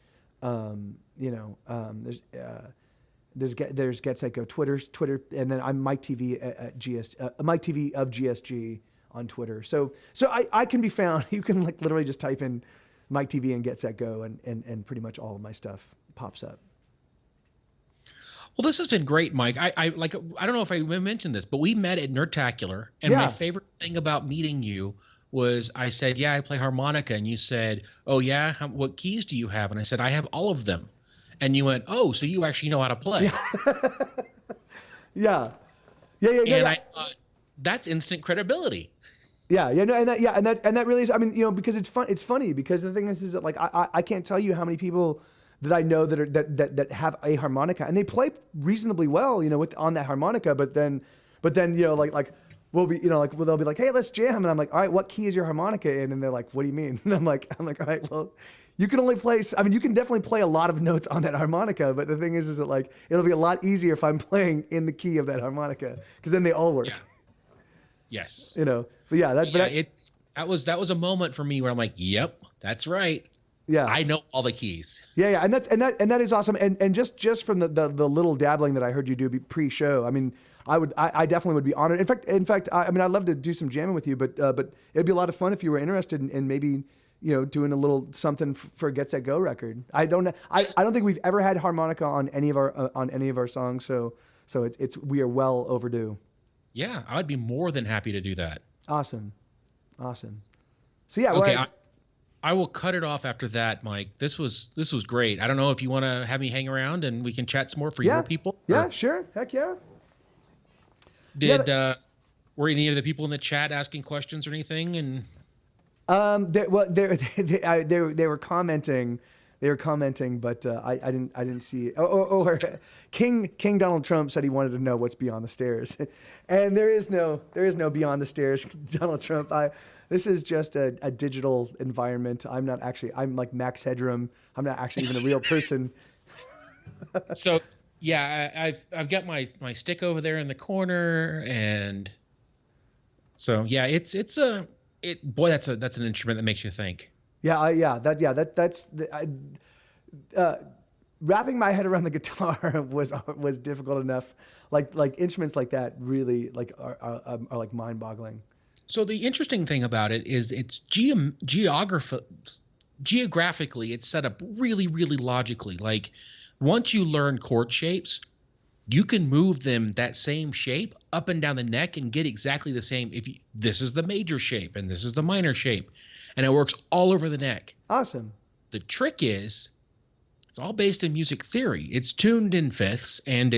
There's Get Set Go Twitter, and then I'm Mike TV at Mike TV of GSG on Twitter. So I can be found. You can like literally just type in Mike TV and Get Set Go, and pretty much all of my stuff pops up. Well, this has been great, Mike. I don't know if I mentioned this, but we met at Nerdtacular, and my favorite thing about meeting you was I said, "Yeah, I play harmonica," and you said, "Oh yeah, what keys do you have?" And I said, "I have all of them." And you went, "Oh, so you actually know how to play?" Yeah. I thought that's instant credibility. And that really is. I mean, because it's fun. It's funny because the thing is that like I can't tell you how many people that I know that have a harmonica and they play reasonably well, on that harmonica. But then like we'll be they'll be like, "Hey, let's jam," and I'm like, "All right, what key is your harmonica in?" And they're like, "What do you mean?" And I'm like, "All right, well, you can only play. I mean, you can definitely play a lot of notes on that harmonica, but the thing is that like it'll be a lot easier if I'm playing in the key of that harmonica because then they all work." Yeah. Yes. But yeah, that was a moment for me where I'm like, "Yep, that's right. Yeah, I know all the keys." Yeah, and that is awesome. And just from the little dabbling that I heard you do pre-show, I mean, I definitely would be honored. In fact, I mean, I'd love to do some jamming with you, but it'd be a lot of fun if you were interested in maybe doing a little something for a Get Set Go record. I don't think we've ever had harmonica on any of our songs, so we are well overdue. Yeah, I would be more than happy to do that. Awesome. So yeah, okay. I will cut it off after that, Mike. This was great. I don't know if you want to have me hang around and we can chat some more for your people. Yeah, sure. Heck yeah. Were any of the people in the chat asking questions or anything? And they were commenting. They were commenting, but I didn't see it. Or King Donald Trump said he wanted to know what's beyond the stairs, and there is no beyond the stairs, Donald Trump. This is just a digital environment. I'm like Max Headroom. I'm not actually even a real person. So yeah, I've got my stick over there in the corner, and so yeah, that's an instrument that makes you think. That's wrapping my head around the guitar was difficult enough. Like instruments like that really like are like mind-boggling. So the interesting thing about it is it's geographically it's set up really, really logically. Like once you learn chord shapes, you can move them that same shape up and down the neck and get exactly the same. This is the major shape and this is the minor shape, and it works all over the neck. Awesome. The trick is it's all based in music theory. It's tuned in fifths, and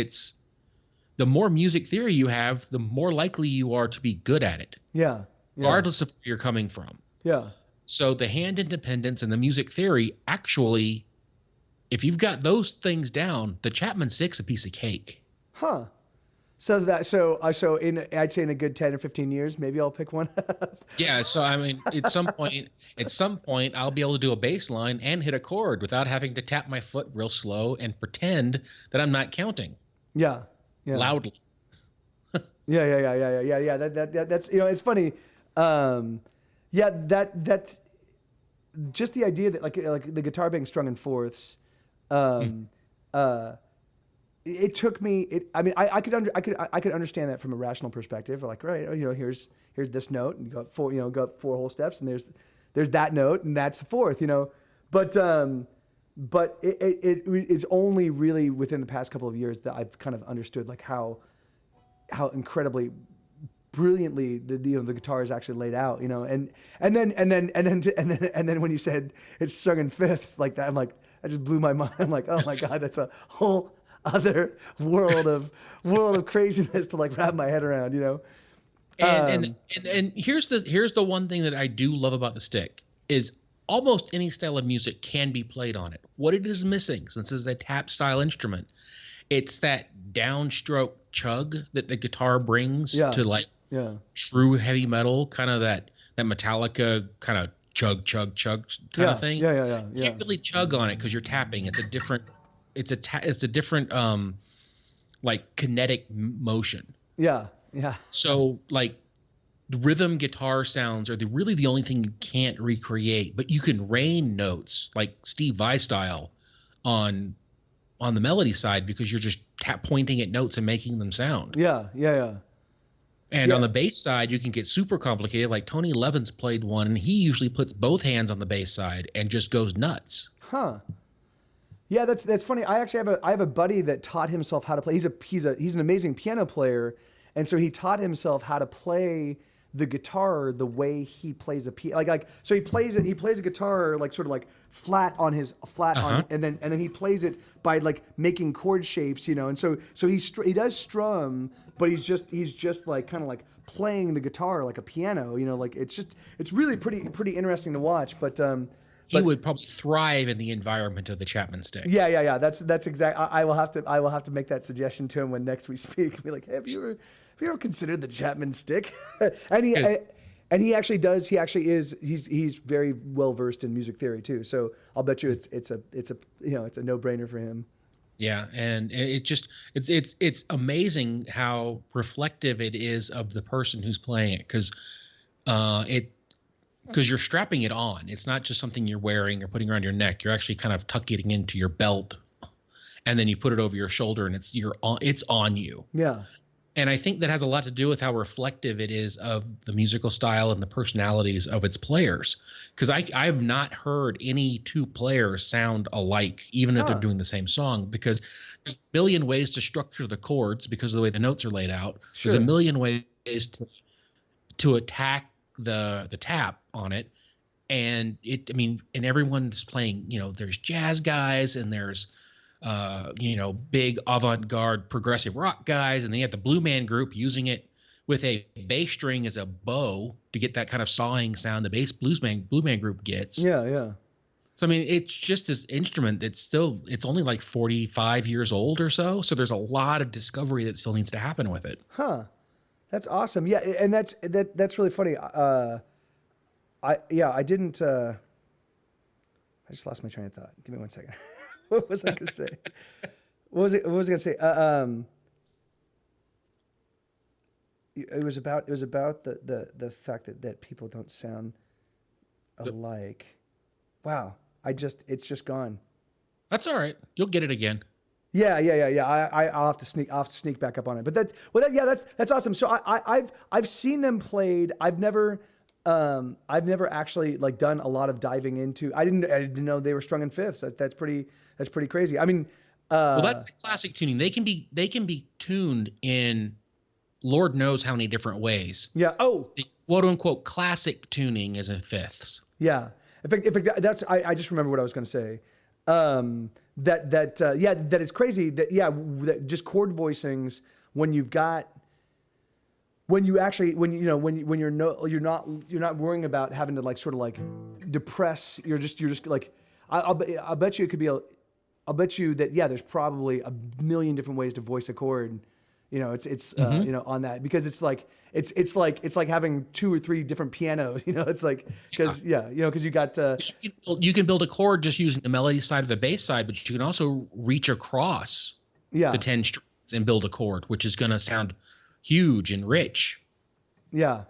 the more music theory you have, the more likely you are to be good at it. Yeah. Regardless of where you're coming from. Yeah. So the hand independence and the music theory actually, if you've got those things down, the Chapman Six's a piece of cake. Huh. I'd say in a good 10 or 15 years, maybe I'll pick one up. Yeah. So I mean, at some point, I'll be able to do a bass line and hit a chord without having to tap my foot real slow and pretend that I'm not counting. Yeah. Loudly. Yeah. That's it's funny. That's just the idea that like the guitar being strung in fourths. It took me. I could understand that from a rational perspective. Like, right, here's this note, and you go up four whole steps, and there's that note, and that's the fourth. But it's only really within the past couple of years that I've kind of understood like how incredibly brilliantly the guitar is actually laid out, and then when you said it's strung in fifths like that, I'm like, that just blew my mind. I'm like, oh my God, that's a whole other world of craziness to like wrap my head around, And here's the one thing that I do love about the stick is almost any style of music can be played on it. What it is missing, since it's a tap style instrument, it's that downstroke chug that the guitar brings to like true heavy metal, kind of that Metallica kind of chug, chug, chug kind of thing. Yeah. You can't really chug on it because you're tapping. It's a different like kinetic motion. Yeah. So like rhythm guitar sounds are really the only thing you can't recreate, but you can rain notes like Steve Vai style on the melody side because you're just pointing at notes and making them sound. Yeah. And on the bass side, you can get super complicated. Like Tony Levin's played one, and he usually puts both hands on the bass side and just goes nuts. Huh. Yeah, that's funny. I actually have a buddy that taught himself how to play. He's an amazing piano player, and so he taught himself how to play the guitar the way he plays a piano. So he plays a guitar like sort of like flat on, and then he plays it by like making chord shapes, and so he does strum, but he's just like kind of like playing the guitar like a piano, like it's really pretty interesting to watch, but he would probably thrive in the environment of the Chapman stick. Yeah. That's exact. I will have to make that suggestion to him when next we speak. Be like, hey, have you ever considered the Chapman stick? and he actually does. He actually is. He's very well versed in music theory too. So I'll bet you it's a no brainer for him. Yeah, and it's amazing how reflective it is of the person who's playing it, because you're strapping it on. It's not just something you're wearing or putting around your neck. You're actually kind of tucking it into your belt, and then you put it over your shoulder, and it's on you. Yeah. And I think that has a lot to do with how reflective it is of the musical style and the personalities of its players. Because I've not heard any two players sound alike, even if they're doing the same song, because there's a million ways to structure the chords because of the way the notes are laid out. Sure. There's a million ways to attack the tap on it. And and everyone's playing, there's jazz guys and there's big avant-garde progressive rock guys, and then you have the Blue Man Group using it with a bass string as a bow to get that kind of sawing sound the Blue Man Group gets. Yeah. So it's just this instrument that's it's only like 45 years old or so. So there's a lot of discovery that still needs to happen with it. Huh. That's awesome. Yeah, and that's really funny. I just lost my train of thought. Give me 1 second. What was I going to say? What was I going to say? It was about the fact that people don't sound alike. Wow. It's just gone. That's all right. You'll get it again. Yeah. I'll have to sneak back up on it. But that's awesome. So I've seen them played. I've never actually like done a lot of diving into. I didn't know they were strung in fifths. That's pretty crazy. Well, that's the classic tuning. They can be tuned in Lord knows how many different ways. Yeah. Oh. The quote unquote classic tuning is in fifths. Yeah. In fact, that's I just remember what I was going to say. That it's crazy that just chord voicings when you're not worrying about having to like sort of like depress. You're just like I'll bet you it could be I'll bet you that there's probably a million different ways to voice a chord. It's on that, because it's like having two or three different pianos. It's like because you got you can build a chord just using the melody side of the bass side, but you can also reach across the 10 strings and build a chord, which is going to sound huge and rich. Yeah.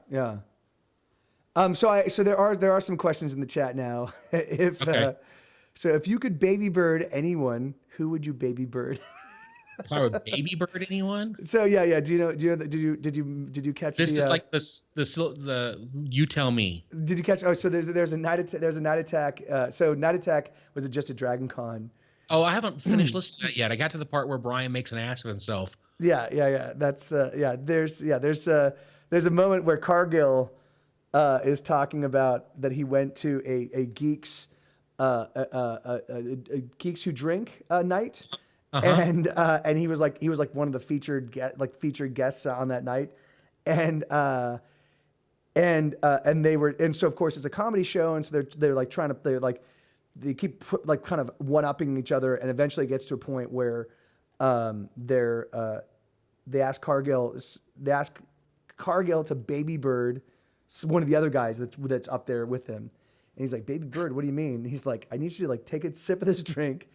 So there are some questions in the chat now. If you could baby bird anyone, who would you baby bird? If I would baby bird anyone? So yeah. Do you know? Did you catch this? Is like the you tell me. Did you catch? Oh, so there's a night attack. So Night Attack was just a Dragon Con. Oh, I haven't finished listening to that yet. I got to the part where Brian makes an ass of himself. Yeah. That's There's a moment where Cargill is talking about that he went to a geeks geeks who drink night. Uh-huh. And he was like one of the featured guests on that night, and so of course it's a comedy show, and so they keep kind of one upping each other, and eventually it gets to a point where they ask Cargill to baby bird one of the other guys that's up there with him, And he's like, baby bird, what do you mean? And he's like, I need you to like take a sip of this drink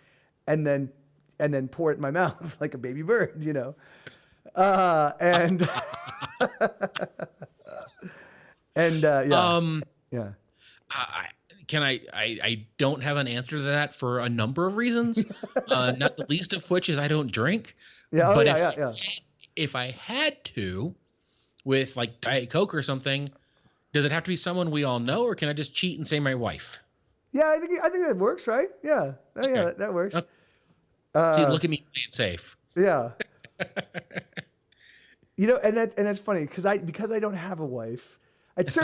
and then pour it in my mouth like a baby bird, you know? And, yeah. Yeah. I don't have an answer to that for a number of reasons. Not the least of which is I don't drink. Yeah. Oh, but yeah, if I had to, with like Diet Coke or something, does it have to be someone we all know, or can I just cheat and say my wife? Yeah, I think that works, right? Yeah. Okay. Yeah, that works. Okay. See, look at me playing safe. Yeah. You know, and that's funny because I don't have a wife. It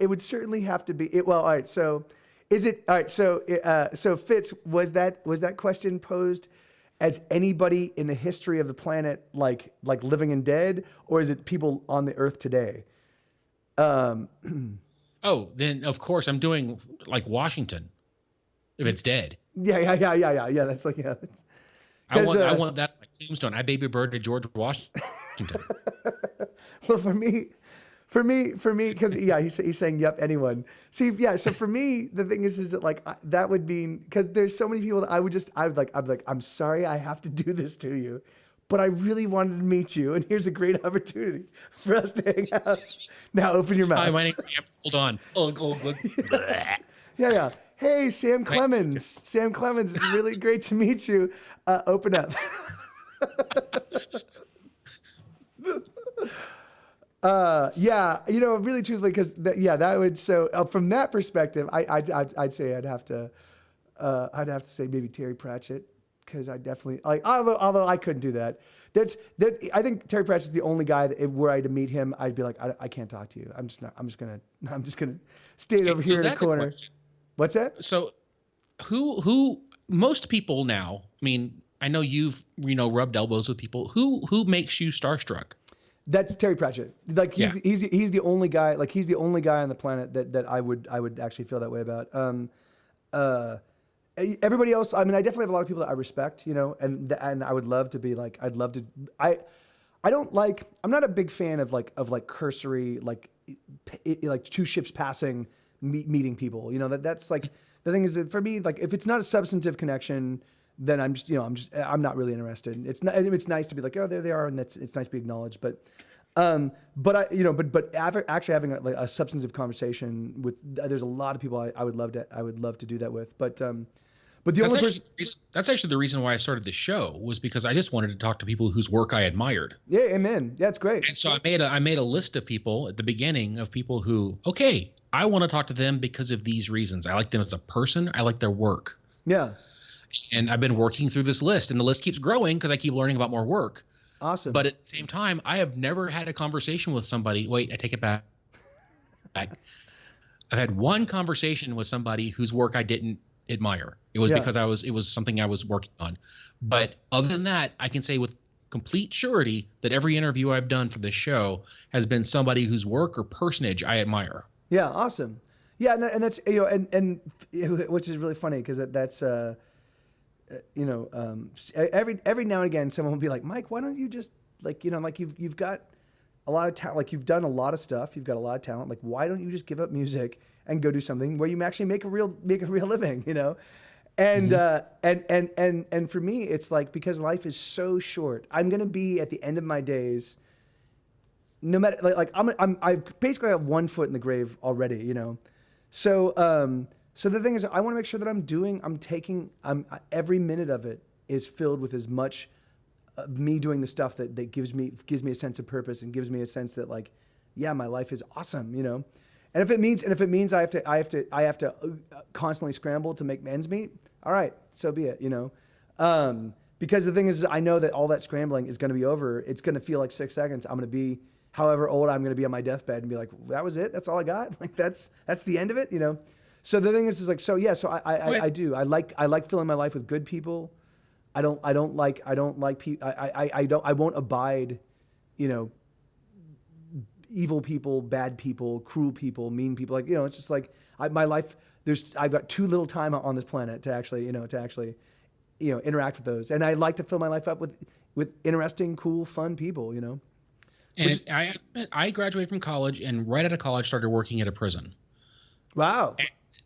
would certainly have to be it. Well, all right. So, is it all right? So Fitz, was that question posed as anybody in the history of the planet, like living and dead, or is it people on the Earth today? Oh, then of course I'm doing like Washington, if it's dead. Yeah. That's like That's, I want that on my tombstone. I baby bird to George Washington. Well, for me, because he's saying yep, anyone. See, yeah. So for me, the thing is that like that would mean because there's so many people that I'd like I'm sorry I have to do this to you, but I really wanted to meet you, and here's a great opportunity for us to hang out. Now open your mouth. Hi, my name's Sam. Hold on. Yeah. Hey, Sam Clemens. Sam Clemens, it's really great to meet you. Open up. Yeah, you know, really truthfully, because that would, so from that perspective, I'd say I'd have to say maybe Terry Pratchett, because I definitely like, although I couldn't do that. I think Terry Pratchett's the only guy that were I to meet him, I'd be like, I can't talk to you. I'm just gonna stand over here in the corner. What's that? So who most people now, I mean, I know you've, rubbed elbows with people. Who makes you starstruck? That's Terry Pratchett. Like he's the only guy. Like he's the only guy on the planet that I would actually feel that way about. Everybody else. I mean, I definitely have a lot of people that I respect. And I would love to be like. I'd love to. I don't like. I'm not a big fan of cursory like two ships passing meeting people. That's like the thing is that for me, like if it's not a substantive connection, then I'm not really interested. It's nice to be like, oh, there they are, and it's nice to be acknowledged. But actually having a substantive conversation with, there's a lot of people I would love to do that with. But the only person that's actually the reason why I started the show, was because I just wanted to talk to people whose work I admired. Yeah, amen. Yeah, it's great. And so I made a list of people at the beginning of people who, okay, I want to talk to them because of these reasons. I like them as a person. I like their work. Yeah. And I've been working through this list, and the list keeps growing because I keep learning about more work. Awesome. But at the same time, I have never had a conversation with somebody. Wait, I take it back. I've had one conversation with somebody whose work I didn't admire. It was because it was something I was working on. But other than that, I can say with complete surety that every interview I've done for this show has been somebody whose work or personage I admire. Yeah, awesome. Yeah, and that's and which is really funny because that's every now and again someone will be like, Mike, why don't you just you've got a lot of talent, like you've done a lot of stuff, you've got a lot of talent, like why don't you just give up music and go do something where you actually make a real living, And Mm-hmm. and for me it's like, because life is so short, I'm gonna be at the end of my days, no matter I basically have one foot in the grave already, So the thing is, I want to make sure that every minute of it is filled with as much of me doing the stuff that gives me a sense of purpose and gives me a sense that my life is awesome, And if it means I have to constantly scramble to make ends meet, all right, so be it, Because the thing is, I know that all that scrambling is going to be over. It's going to feel like 6 seconds. I'm going to be however old I'm going to be on my deathbed and be like, that was it. That's all I got. Like that's the end of it, So the thing is so I do. I like filling my life with good people. I won't abide, evil people, bad people, cruel people, mean people. It's just my life. I've got too little time on this planet to actually interact with those. And I like to fill my life up with interesting, cool, fun people, And I graduated from college, and right out of college started working at a prison. Wow.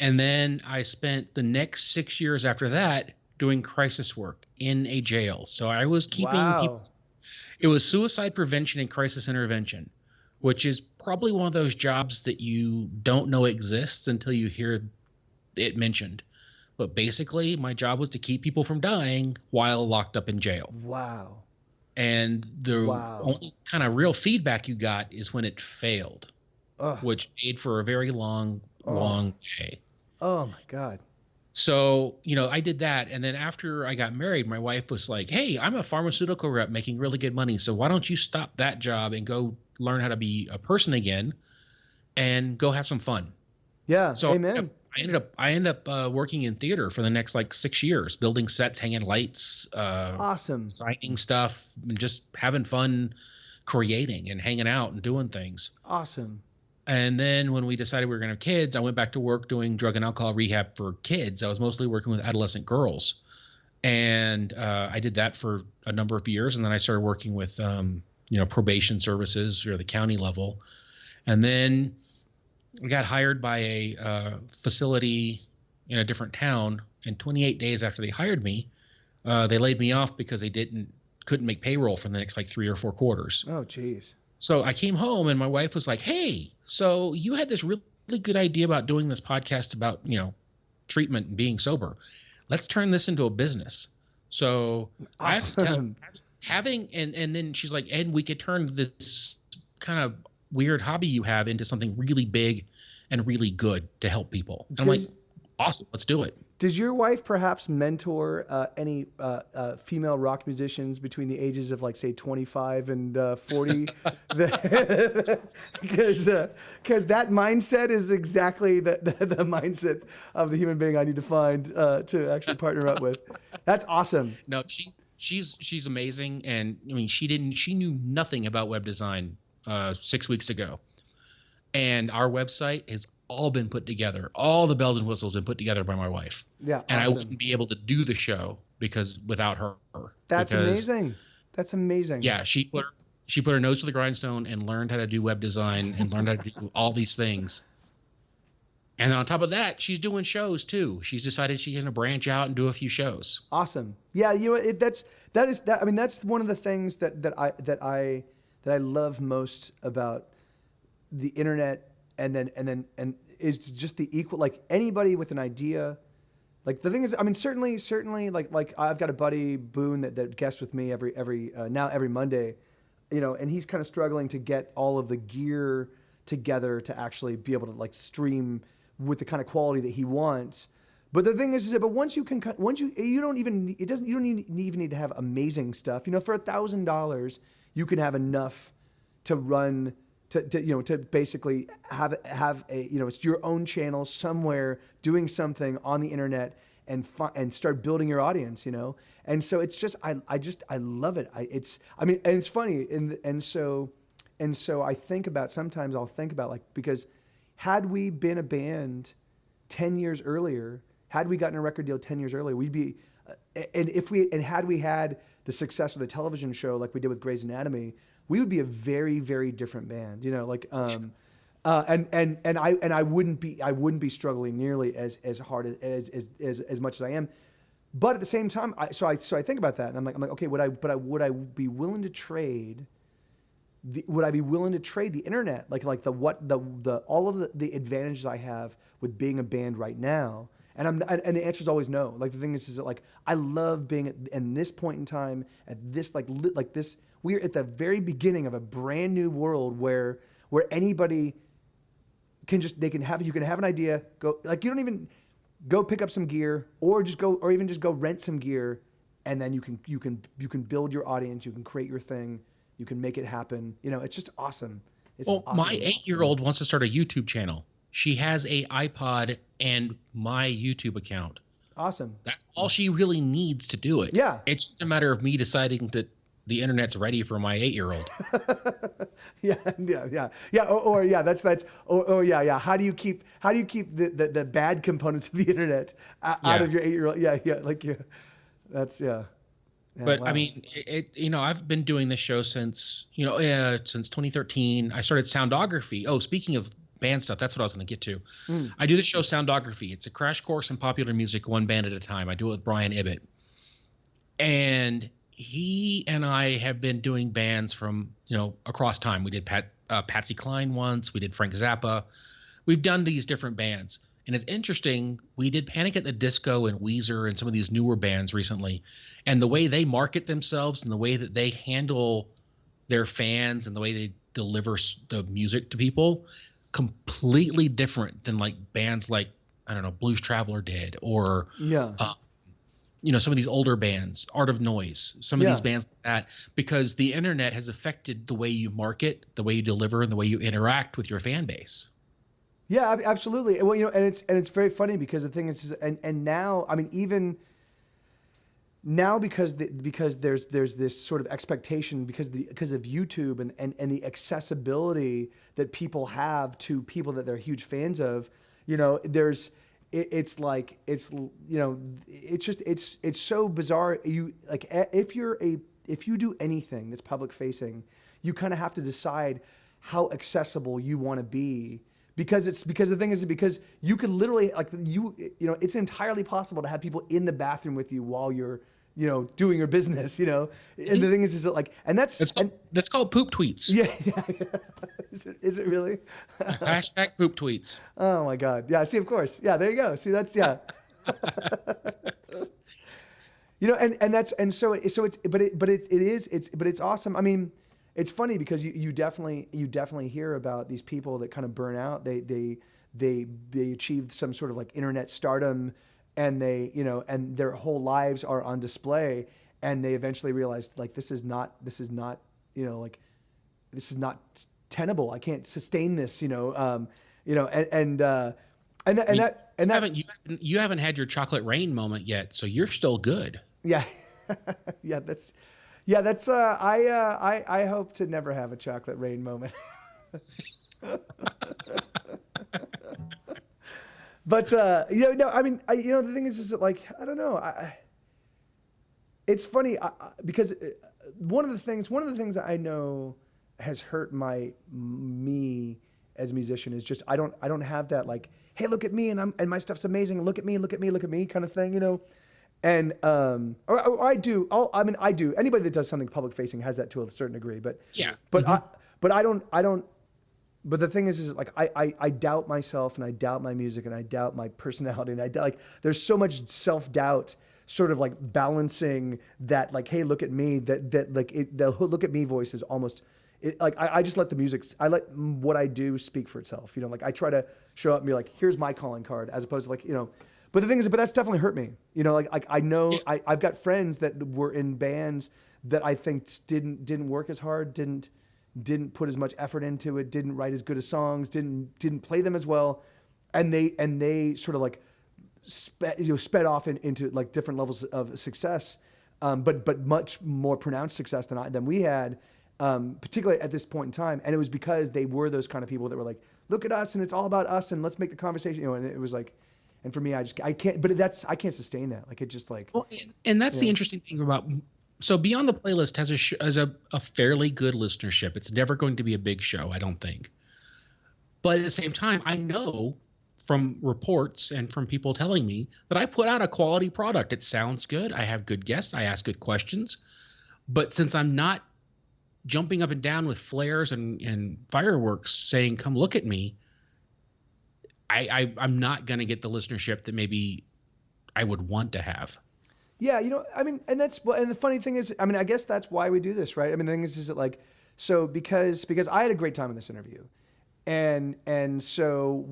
And then I spent the next 6 years after that doing crisis work in a jail. So I was keeping people. Wow. It was suicide prevention and crisis intervention, which is probably one of those jobs that you don't know exists until you hear it mentioned. But basically, my job was to keep people from dying while locked up in jail. Wow. And the Wow. only kind of real feedback you got is when it failed, Ugh. which made for a very long day. Oh my God. So, I did that. And then after I got married, my wife was like, hey, I'm a pharmaceutical rep making really good money. So why don't you stop that job and go learn how to be a person again and go have some fun? Yeah. So Amen. I ended up working in theater for the next 6 years, building sets, hanging lights, Awesome. signing stuff, and just having fun creating and hanging out and doing things. Awesome. And then when we decided we were going to have kids, I went back to work doing drug and alcohol rehab for kids. I was mostly working with adolescent girls. And I did that for a number of years. And then I started working with, probation services or the county level. And then I got hired by a facility in a different town. And 28 days after they hired me, they laid me off because they couldn't make payroll for the next 3 or 4 quarters. Oh, geez. So I came home and my wife was like, hey, so you had this really good idea about doing this podcast about, treatment and being sober. Let's turn this into a business. So Awesome. and then she's like, and we could turn this kind of weird hobby you have into something really big and really good to help people. And I'm like, awesome, let's do it. Does your wife perhaps mentor any female rock musicians between the ages of say 25 and 40? Because that mindset is exactly the mindset of the human being I need to find to actually partner up with. That's awesome. No, she's amazing, and I mean she knew nothing about web design 6 weeks ago, and our website has all been put together. All the bells and whistles been put together by my wife. Yeah, and awesome. I wouldn't be able to do the show without her. That's amazing. That's amazing. Yeah, she put her nose to the grindstone and learned how to do web design and learned how to do all these things. And then on top of that, she's doing shows too. She's decided she's going to branch out and do a few shows. Awesome. Yeah, I mean, that's one of the things that I love most about the internet. And is just the equal, anybody with an idea. The thing is, I mean, certainly, like I've got a buddy Boone that guests with me every Monday, and he's kind of struggling to get all of the gear together to actually be able to stream with the kind of quality that he wants. But the thing is that once you don't even need to have amazing stuff. For $1,000, you can have enough to run. To basically have a it's your own channel somewhere doing something on the internet and start building your audience, and so it's just I love it. And it's funny and so I think about sometimes I'll think about because had we been a band 10 years earlier, had we gotten a record deal 10 years earlier, we'd be and had we had the success of the television show like we did with Grey's Anatomy, we would be a very, very different band, and I wouldn't be struggling nearly as hard as much as I am. But at the same time, I think about that and I'm like, okay, would I be willing to trade the internet, all of the advantages I have with being a band right now? And the answer is always no. The thing is that I love being in this point in time at this this. We're at the very beginning of a brand new world where anybody you can have an idea, go you don't even go pick up some gear or even just go rent some gear, and then you can build your audience, you can create your thing, you can make it happen. It's just awesome. It's awesome. My 8-year-old wants to start a YouTube channel. She has a iPod and my YouTube account. Awesome. That's all she really needs to do it. Yeah. It's just a matter of me deciding that the internet's ready for my 8-year-old. Yeah. Yeah. How do you keep the bad components of the internet out of your 8-year-old? Yeah. That's yeah. But wow. I mean, I've been doing this show since 2013. I started Soundography. Oh, speaking of band stuff. That's what I was going to get to. Mm. I do the show Soundography. It's a crash course in popular music, one band at a time. I do it with Brian Ibbett. And he and I have been doing bands from, across time. We did Patsy Cline once. We did Frank Zappa. We've done these different bands. And it's interesting, we did Panic at the Disco and Weezer and some of these newer bands recently. And the way they market themselves and the way that they handle their fans and the way they deliver the music to people, completely different than like bands like, I don't know, Blues Traveler did, or some of these older bands, Art of Noise, some of these bands like that, because the internet has affected the way you market, the way you deliver, and the way you interact with your fan base. Yeah, absolutely. Well, and it's very funny because the thing is, and now, I mean, even now, because there's this sort of expectation because of YouTube and the accessibility that people have to people that they're huge fans of, it's so bizarre. If you do anything that's public facing, you kind of have to decide how accessible you want to be. Because the thing is, because you could literally it's entirely possible to have people in the bathroom with you while you're doing your business, and the thing is that's called poop tweets. Yeah. Is it really? Hashtag poop tweets. Oh my God. Yeah. See, of course. Yeah. There you go. See, that's but it's awesome. I mean, it's funny because you definitely hear about these people that kind of burn out. They achieved some sort of like internet stardom, and they and their whole lives are on display, and they eventually realized like this is not tenable. I can't sustain this. You haven't had your chocolate rain moment yet, so you're still good. Yeah. That's I hope to never have a chocolate rain moment. But the thing is that like, I don't know. It's funny because one of the things that I know has hurt me as a musician is just I don't have that like, hey, look at me and my stuff's amazing. Look at me kind of thing, And or I do. I do. Anybody that does something public facing has that to a certain degree. But yeah. But I don't. But the thing is like I doubt myself and I doubt my music and I doubt my personality and I doubt, like there's so much self-doubt sort of like balancing that like, hey, look at me, that like the look at me voice is almost I just let the music, I let what I do speak for itself. Like I try to show up and be like, here's my calling card, as opposed to like, but the thing is, but that's definitely hurt me. Like I know I've got friends that were in bands that I think didn't work as hard, didn't put as much effort into it, didn't write as good as songs, didn't play them as well, and they sort of like sped off into like different levels of success, but much more pronounced success than we had, particularly at this point in time. And it was because they were those kind of people that were like, look at us and it's all about us and let's make the conversation, and it was like. And for me, I can't. But I can't sustain that. Like it just like. Well, and that's the interesting thing about. So Beyond the Playlist has a fairly good listenership. It's never going to be a big show, I don't think. But at the same time, I know from reports and from people telling me that I put out a quality product. It sounds good. I have good guests. I ask good questions. But since I'm not jumping up and down with flares and fireworks saying, "Come look at me," I'm not going to get the listenership that maybe I would want to have. Yeah, I mean, and the funny thing is, I mean, I guess that's why we do this, right? I mean, the thing is that like, so because I had a great time in this interview, and so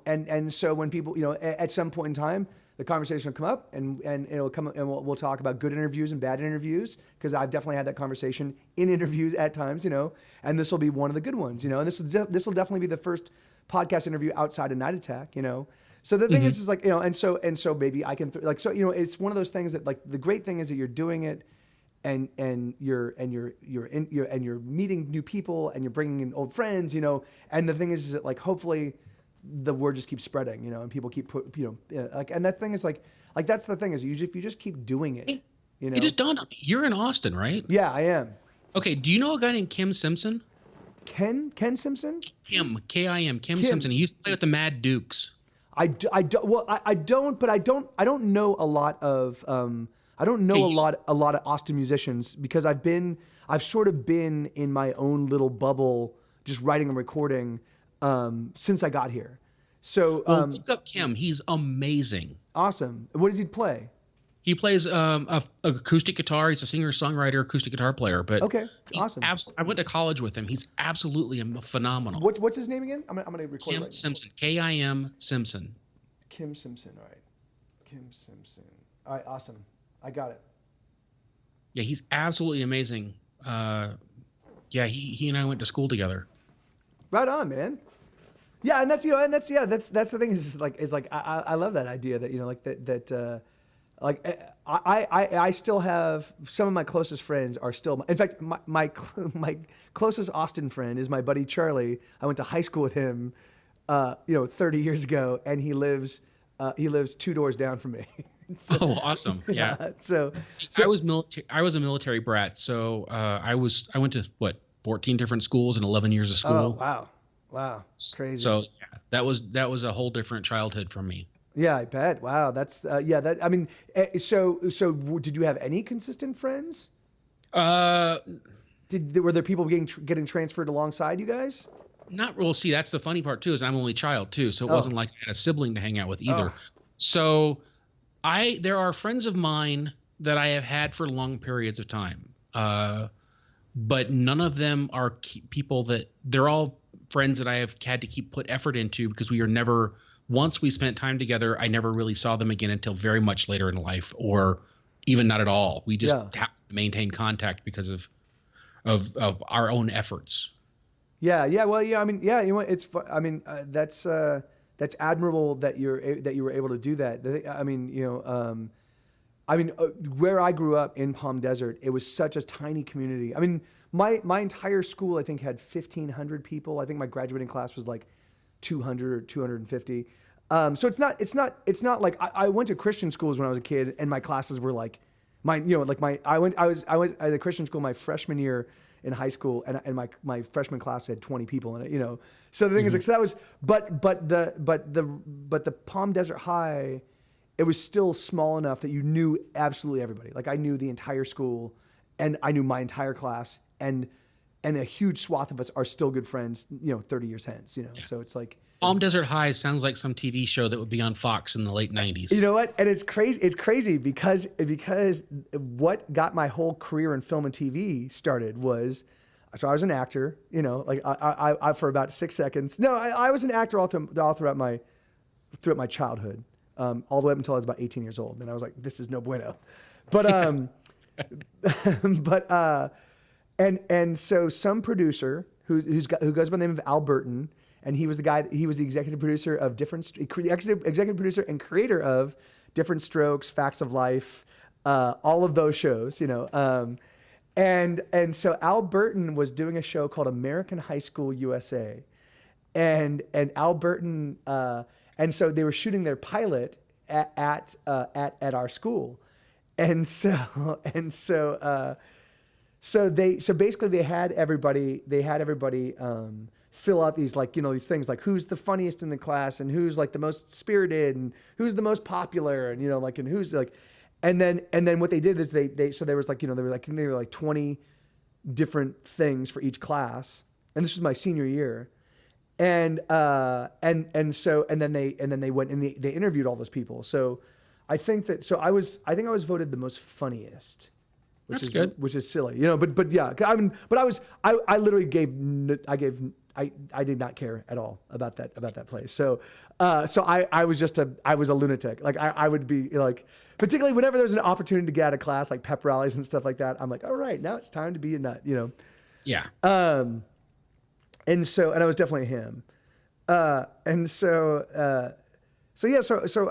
and so when people at some point in time the conversation will come up and it'll come and we'll talk about good interviews and bad interviews, because I've definitely had that conversation in interviews at times, and this will be one of the good ones, and this will definitely be the first podcast interview outside of Night Attack, So the thing is like, and so maybe I can it's one of those things that like the great thing is that you're doing it and you're meeting new people and you're bringing in old friends, and the thing is that like hopefully the word just keeps spreading, and people keep and that thing is like that's the thing is if you just keep doing it, It just dawned on me. You're in Austin, right? Yeah, I am. Okay, do you know a guy named Kim Simpson? Ken Simpson? Kim, Kim, Kim Kim. Simpson. He used to play with the Mad Dukes. I don't, but I don't know a lot of, I don't know Okay, a lot of Austin musicians because I've sort of been in my own little bubble, just writing and recording, since I got here. So, look up Kim. He's amazing. awesome. What does he play? He plays a acoustic guitar. He's a singer-songwriter, acoustic guitar player. But Okay, he's awesome. I went to college with him. He's absolutely phenomenal. What's his name again? I'm gonna record Kim it. Simpson. Kim Simpson. Kim Simpson. All right. Kim Simpson. All right. Awesome. I got it. Yeah, he's absolutely amazing. Yeah, he and I went to school together. Right on, man. Yeah, and that's that's the thing is like I love that idea that I still have some of my closest friends are still, in fact, my closest Austin friend is my buddy Charlie. I went to high school with him 30 years ago, and he lives 2 doors down from me. So, oh, awesome. Yeah. So I was a military brat. So I went to 14 different schools and 11 years of school. Oh, wow. Crazy. So yeah, that was a whole different childhood for me. Yeah, I bet. Wow. That's so did you have any consistent friends? Were there people getting transferred alongside you guys? Not real. See, that's the funny part too, is I'm only child too. So it wasn't like I had a sibling to hang out with either. So there are friends of mine that I have had for long periods of time. But none of them are people that they're all friends that I have had to put effort into because we are never, once we spent time together, I never really saw them again until very much later in life, or even not at all. We just have to maintain contact because of our own efforts. Yeah. Well, yeah. I mean, yeah. It's. I mean, that's admirable that you were able to do that. I mean, where I grew up in Palm Desert, it was such a tiny community. I mean, my entire school, I think, had 1,500 people. I think my graduating class was like 200 or 250. So it's not like I went to Christian schools when I was a kid, and my classes were like I was at a Christian school my freshman year in high school, and my freshman class had 20 people in it. So the thing is, like, so that was, but the Palm Desert High, it was still small enough that you knew absolutely everybody. Like, I knew the entire school, and I knew my entire class, and a huge swath of us are still good friends, 30 years hence, Yeah. So it's like Palm Desert High sounds like some TV show that would be on Fox in the late 90s. You know what? And it's crazy because what got my whole career in film and TV started was, so I was an actor, I for about 6 seconds. No, I was an actor all throughout my childhood, all the way up until I was about 18 years old. And I was like, this is no bueno. But and so some producer who goes by the name of Al Burton, and he was the executive producer of executive producer and creator of Different Strokes, Facts of Life, all of those shows, and so Al Burton was doing a show called American High School USA, and Al Burton, and so they were shooting their pilot at our school, so basically they had everybody fill out these these things like who's the funniest in the class and who's like the most spirited and who's the most popular and and who's like, and then what they did is they there was there were 20 different things for each class, and this was my senior year, and then they went and they interviewed all those people. So I think I was voted the most funniest. Which is good. Which is silly, but yeah, I literally I did not care at all about that place. So I was a lunatic. Like I would be like, particularly whenever there's an opportunity to get out of class, like pep rallies and stuff like that. I'm like, all right, now it's time to be a nut, Yeah. And I was definitely him. So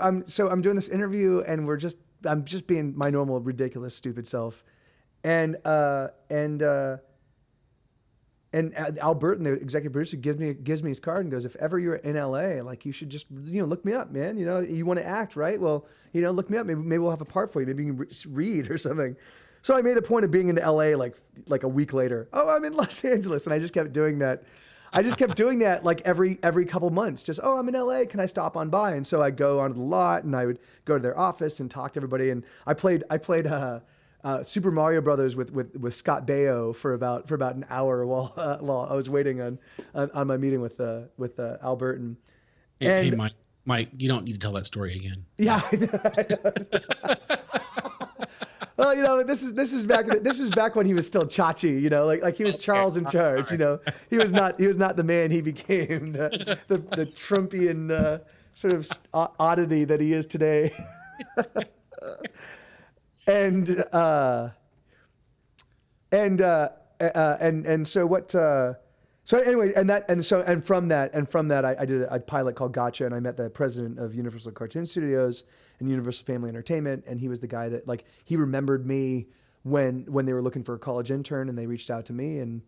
I'm doing this interview, and I'm just being my normal ridiculous stupid self. And Al Burton, the executive producer, gives me his card and goes, if ever you're in LA, like, you should just, look me up, man. You want to act, right? Well, look me up. Maybe we'll have a part for you. Maybe you can read or something. So I made a point of being in LA like a week later. Oh, I'm in Los Angeles, and I just kept doing that. Like every couple months. Just, oh, I'm in LA. Can I stop on by? And so I'd go onto the lot, and I would go to their office and talk to everybody. And I played Super Mario Brothers with Scott Baio for about an hour while I was waiting on my meeting with Albert and. Hey, Mike, you don't need to tell that story again. Yeah. I know. Well, this is back when he was still Chachi, like he was Charles in charge, he was not the man he became, the Trumpian sort of oddity that he is today. and so what, so anyway, and from that, I did a pilot called Gotcha, and I met the president of Universal Cartoon Studios and Universal Family Entertainment, and he was the guy that he remembered me when they were looking for a college intern, and they reached out to me, and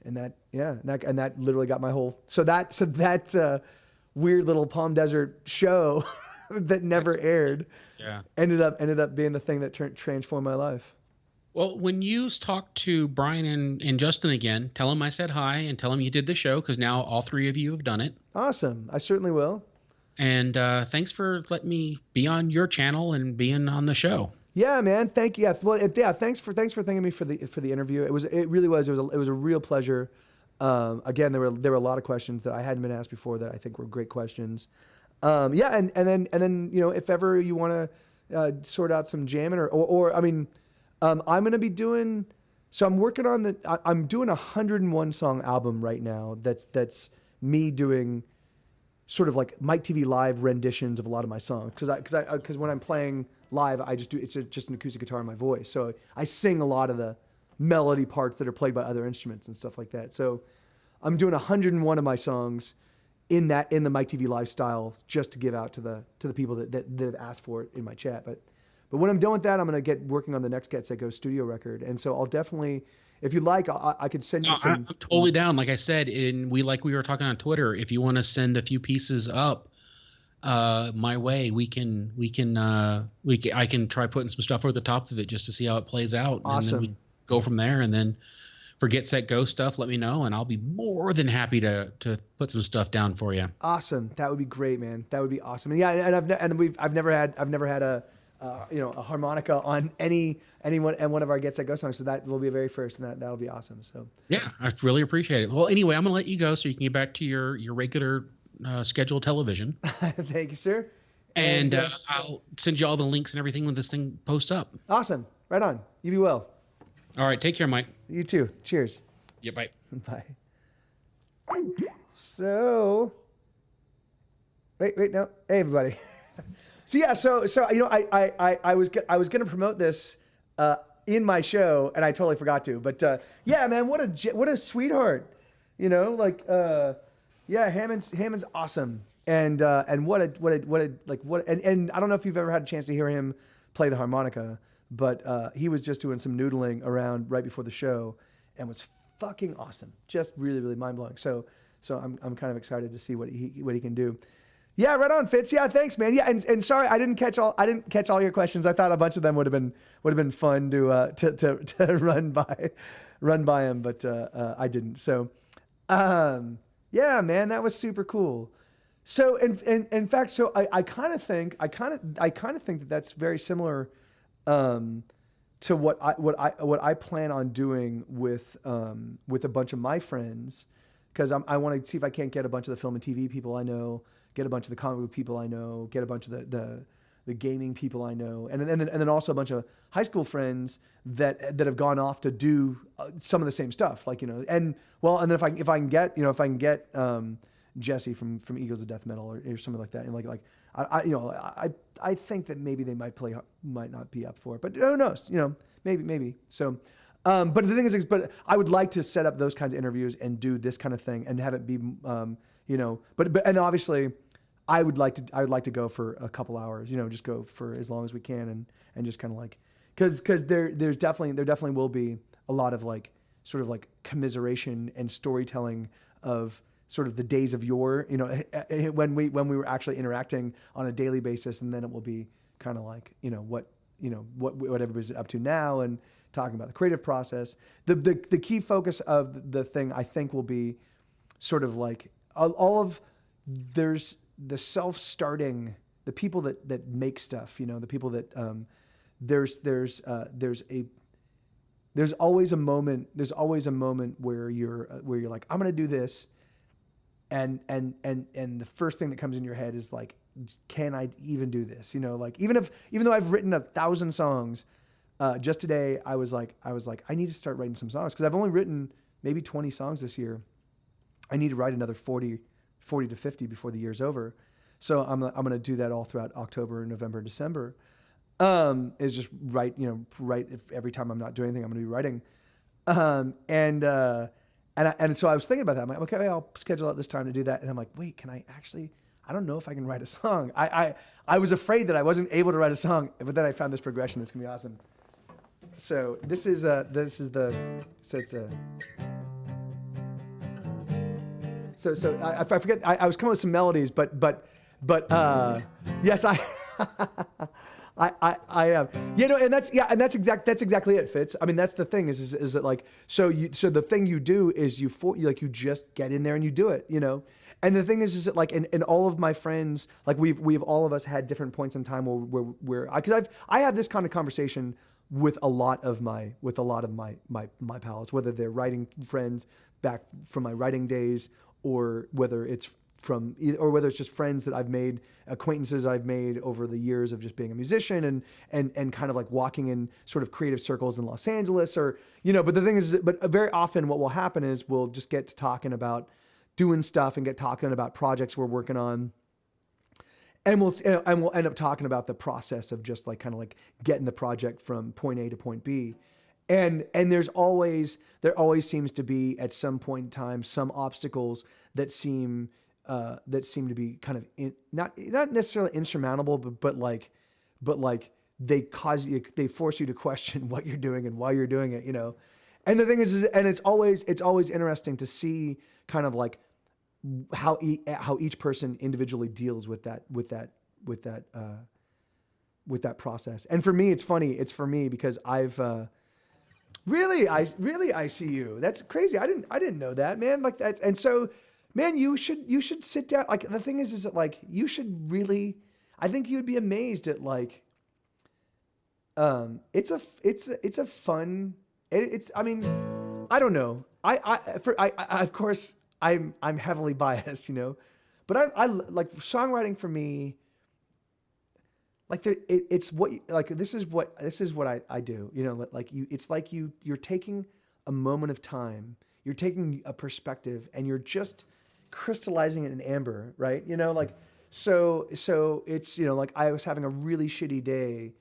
that literally got my whole that weird little Palm Desert show that never aired, ended up being the thing that transformed my life. Well, when you talk to Brian and Justin again, tell them I said hi and tell them you did the show, because now all three of you have done it. Awesome. I certainly will. And thanks for letting me be on your channel and being on the show. Yeah, man. Thank you. Yeah. Well, thanks for thanking me for the interview. It was a real pleasure. Again, there were a lot of questions that I hadn't been asked before that I think were great questions. And then if ever you want to sort out some jamming or I mean. I'm going to be doing, so I'm working on I'm doing a 101 song album right now. That's me doing sort of like Mike TV Live renditions of a lot of my songs. Cause when I'm playing live, it's just an acoustic guitar and my voice. So I sing a lot of the melody parts that are played by other instruments and stuff like that. So I'm doing 101 of my songs in the Mike TV Live style, just to give out to the people that have asked for it in my chat. But when I'm done with that, I'm going to get working on the next Get Set Go studio record. And so I'll definitely, if you'd like, I could send you some. I'm totally down. Like I said, we were talking on Twitter, if you want to send a few pieces up my way, I can try putting some stuff over the top of it just to see how it plays out. Awesome. And then we go from there. And then for Get Set Go stuff, let me know, and I'll be more than happy to put some stuff down for you. Awesome. That would be great, man. That would be awesome. And yeah. And I've never had a harmonica on one of our Get Set Go songs. So that will be a very first, and that'll be awesome. So yeah, I really appreciate it. Well, anyway, I'm going to let you go so you can get back to your regular scheduled television. Thank you, sir. And I'll send you all the links and everything when this thing posts up. Awesome. Right on. You be well. All right. Take care, Mike. You too. Cheers. Yeah. Bye. Bye. So, wait, no. Hey, everybody. So yeah, so I was gonna promote this in my show, and I totally forgot to. But yeah, man, what a sweetheart, Hammond's awesome, and what I don't know if you've ever had a chance to hear him play the harmonica, but he was just doing some noodling around right before the show, and was fucking awesome, just really really mind blowing. So I'm kind of excited to see what he can do. Yeah, right on, Fitz. Yeah, thanks, man. Yeah, and sorry I didn't catch all your questions. I thought a bunch of them would have been fun to run by him, but I didn't. So, yeah, man, that was super cool. So, in fact, so I kind of think that that's very similar to what I plan on doing with a bunch of my friends, because I want to see if I can't get a bunch of the film and TV people I know, get a bunch of the comic book people I know, get a bunch of the gaming people I know, and then also a bunch of high school friends that have gone off to do some of the same stuff, and then if I can get Jesse from Eagles of Death Metal or something like that, and I think that maybe they might not be up for it, but who knows, maybe so. But the thing is, but I would like to set up those kinds of interviews and do this kind of thing and have it be, and obviously I would like to go for a couple hours, just go for as long as we can and just kind of because there definitely will be a lot of sort of commiseration and storytelling of sort of the days of yore, when we were actually interacting on a daily basis, and then it will be kind of what everybody's up to now, and talking about. The creative process. The key focus of the thing, I think, will be sort of like all of, there's the self-starting, the people that make stuff, you know, the people that there's always a moment where you're like, I'm gonna do this, and the first thing that comes in your head is like, can I even do this? You know, like even though I've written 1,000 songs, just today I was like I need to start writing some songs, because I've only written maybe 20 songs this year. I need to write another 40 to 50 before the year's over. So I'm going to do that all throughout October, November, December. Is just write every time I'm not doing anything, I'm going to be writing. And so I was thinking about that. I'm like, okay, I'll schedule out this time to do that. And I'm like, wait, can I actually, I don't know if I can write a song. I was afraid that I wasn't able to write a song, but then I found this progression. It's going to be awesome. So this is So I forget. I was coming up with some melodies, but yes, I have. You know, and that's exactly it, Fitz. I mean, that's the thing is that like, so the thing you do is you just get in there and you do it, you know. And the thing is that like, and all of my friends, like we've all of us had different points in time where because I have this kind of conversation with a lot of my pals, whether they're writing friends back from my writing days, or whether it's just friends that I've made, acquaintances I've made over the years of just being a musician and kind of like walking in sort of creative circles in Los Angeles, or, you know, but the thing is, but very often what will happen is we'll just get to talking about doing stuff and get talking about projects we're working on. And we'll end up talking about the process of just like kind of like getting the project from point A to point B. And there always seems to be at some point in time some obstacles that seem to be kind of not necessarily insurmountable, but like they force you to question what you're doing and why you're doing it, you know. And the thing is and it's always interesting to see kind of like how each person individually deals with that process. And for me, it's funny. It's for me because I've Really, I see you. That's crazy. I didn't know that, man. Like that, and so, man, you should sit down. Like the thing is that like you should really. I think you'd be amazed at like. It's a fun. It's. I mean, I don't know. I of course I'm heavily biased, you know, but I like songwriting for me. Like it's what like this is what I do, you know, like it's like you're taking a moment of time, you're taking a perspective, and you're just crystallizing it in amber, right? You know, like so it's, you know, like I was having a really shitty day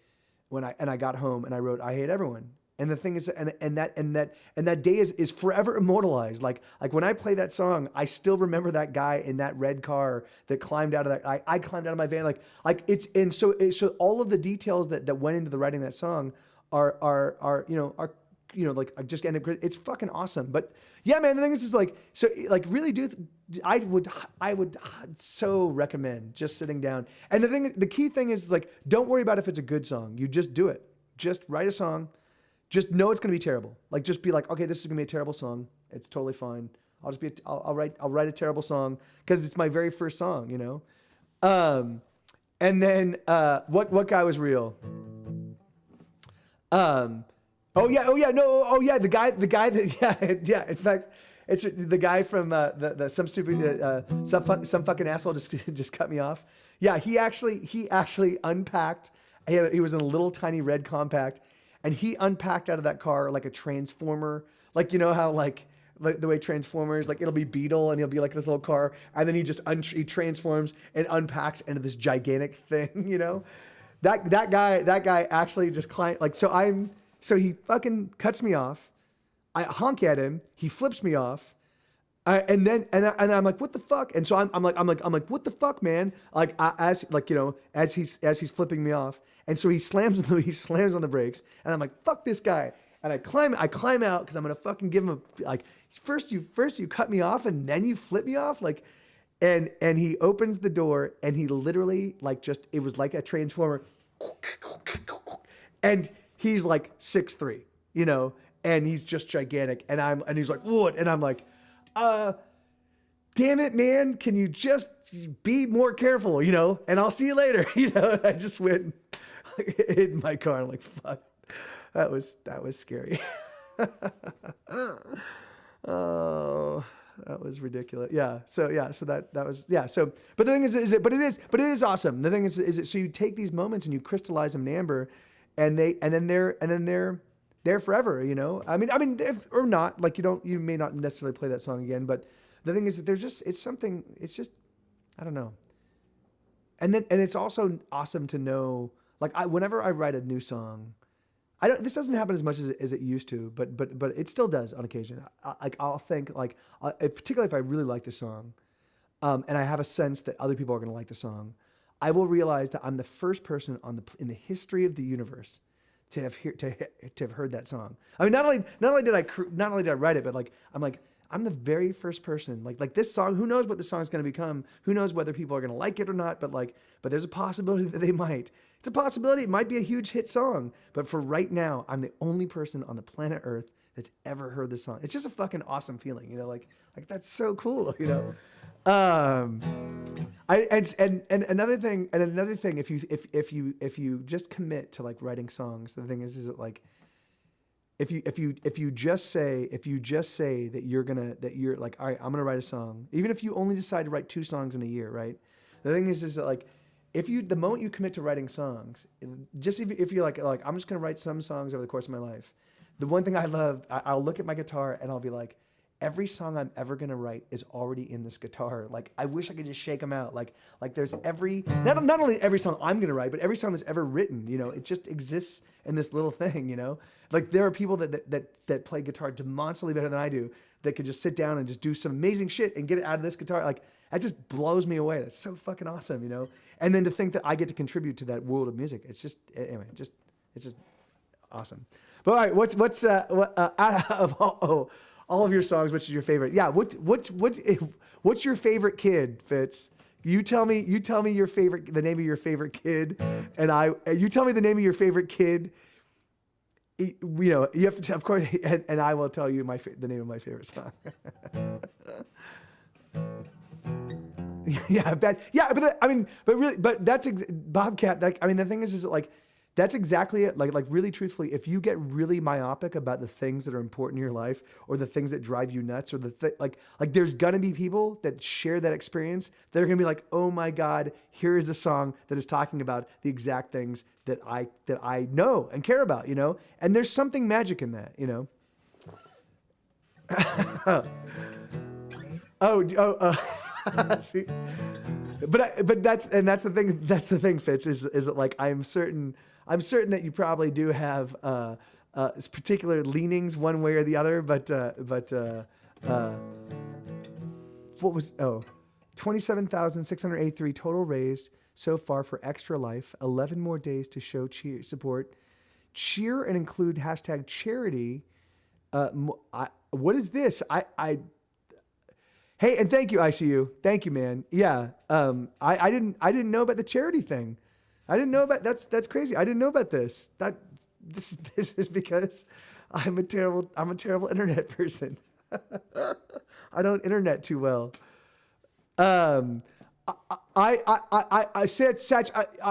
when I got home and I wrote I Hate Everyone. And the thing is, and that day is forever immortalized. Like when I play that song, I still remember that guy in that red car that climbed out of that. I climbed out of my van. Like it's, and so all of the details that went into the writing of that song are like I just end up. It's fucking awesome. But yeah, man, the thing is like so like really do. I would so recommend just sitting down. And the key thing is like don't worry about if it's a good song. You just do it. Just write a song. Just know it's going to be terrible. Like, just be like, okay, this is going to be a terrible song. It's totally fine. I'll write a terrible song because it's my very first song, you know? And then, what guy was real? The guy that, yeah. In fact, it's the guy from, some fucking asshole just cut me off. Yeah. He actually unpacked. He was in a little tiny red compact. And he unpacked out of that car like a transformer, like, you know how like the way Transformers, like it'll be Beetle and he'll be like this little car, and then he just he transforms and unpacks into this gigantic thing, you know. That guy actually just climbed like so he fucking cuts me off. I honk at him. He flips me off. And I'm like, what the fuck? And so I'm like, what the fuck, man? Like as he's flipping me off. And so he slams on the brakes, and I'm like, fuck this guy. And I climb out because I'm gonna fucking give him first you cut me off and then you flip me off, like, and he opens the door and he literally it was like a transformer, and he's like 6'3", and he's just gigantic. And he's like, what? And I'm like, damn it, man. Can you just be more careful, and I'll see you later. And I just went in my car. I'm like, fuck, that was scary. Oh, that was ridiculous. Yeah. So that was, yeah. So, but the thing is it is awesome. The thing is so you take these moments and you crystallize them in amber, and then they're forever, I mean, or not, like you may not necessarily play that song again, but the thing is that it's just, I don't know. And it's also awesome to know, like whenever I write a new song, this doesn't happen as much as it used to, but it still does on occasion. I'll think particularly if I really like the song, and I have a sense that other people are going to like the song, I will realize that I'm the first person in the history of the universe to have heard that song. I mean, not only did I write it, but I'm the very first person. Like this song, who knows what the song's going to become? Who knows whether people are going to like it or not? But there's a possibility that they might. It's a possibility. It might be a huge hit song. But for right now, I'm the only person on the planet Earth that's ever heard this song. It's just a fucking awesome feeling, like that's so cool, And another thing, if you just commit to writing songs, the thing is that if you just say that you're like, all right, I'm gonna write a song, even if you only decide to write 2 songs in a year, right? The thing is that the moment you commit to writing songs, just if you're like I'm just gonna write some songs over the course of my life, the one thing I love, I'll look at my guitar and I'll be like, every song I'm ever gonna write is already in this guitar. Like I wish I could just shake them out. Like there's not only every song I'm gonna write, but every song that's ever written. It just exists in this little thing. Like there are people that play guitar demonstrably better than I do, that could just sit down and just do some amazing shit and get it out of this guitar. Like that just blows me away. That's so fucking awesome. And then to think that I get to contribute to that world of music. It's just it's just awesome. But all right, what's out of all of your songs, which is your favorite? Yeah, what's your favorite kid, Fitz? You tell me the name of your favorite kid, and you tell me the name of your favorite kid. You have to tell, of course, and I will tell you the name of my favorite song. but that's Bobcat. The thing is that that's exactly it. Really truthfully, if you get really myopic about the things that are important in your life, or the things that drive you nuts, or there's gonna be people that share that experience that are gonna be like, oh my God, here is a song that is talking about the exact things that I know and care about, and there's something magic in that, See, but that's the thing, Fitz, is that I'm certain that you probably do have particular leanings one way or the other, but what was 27,683 total raised so far for Extra Life. 11 more days to show support, cheer, and include #charity. What is this? Hey, and thank you, ICU. Thank you, man. Yeah. I didn't know about the charity thing. I didn't know about that's crazy. I didn't know about this. This is because I'm a terrible internet person. I don't internet too well. I said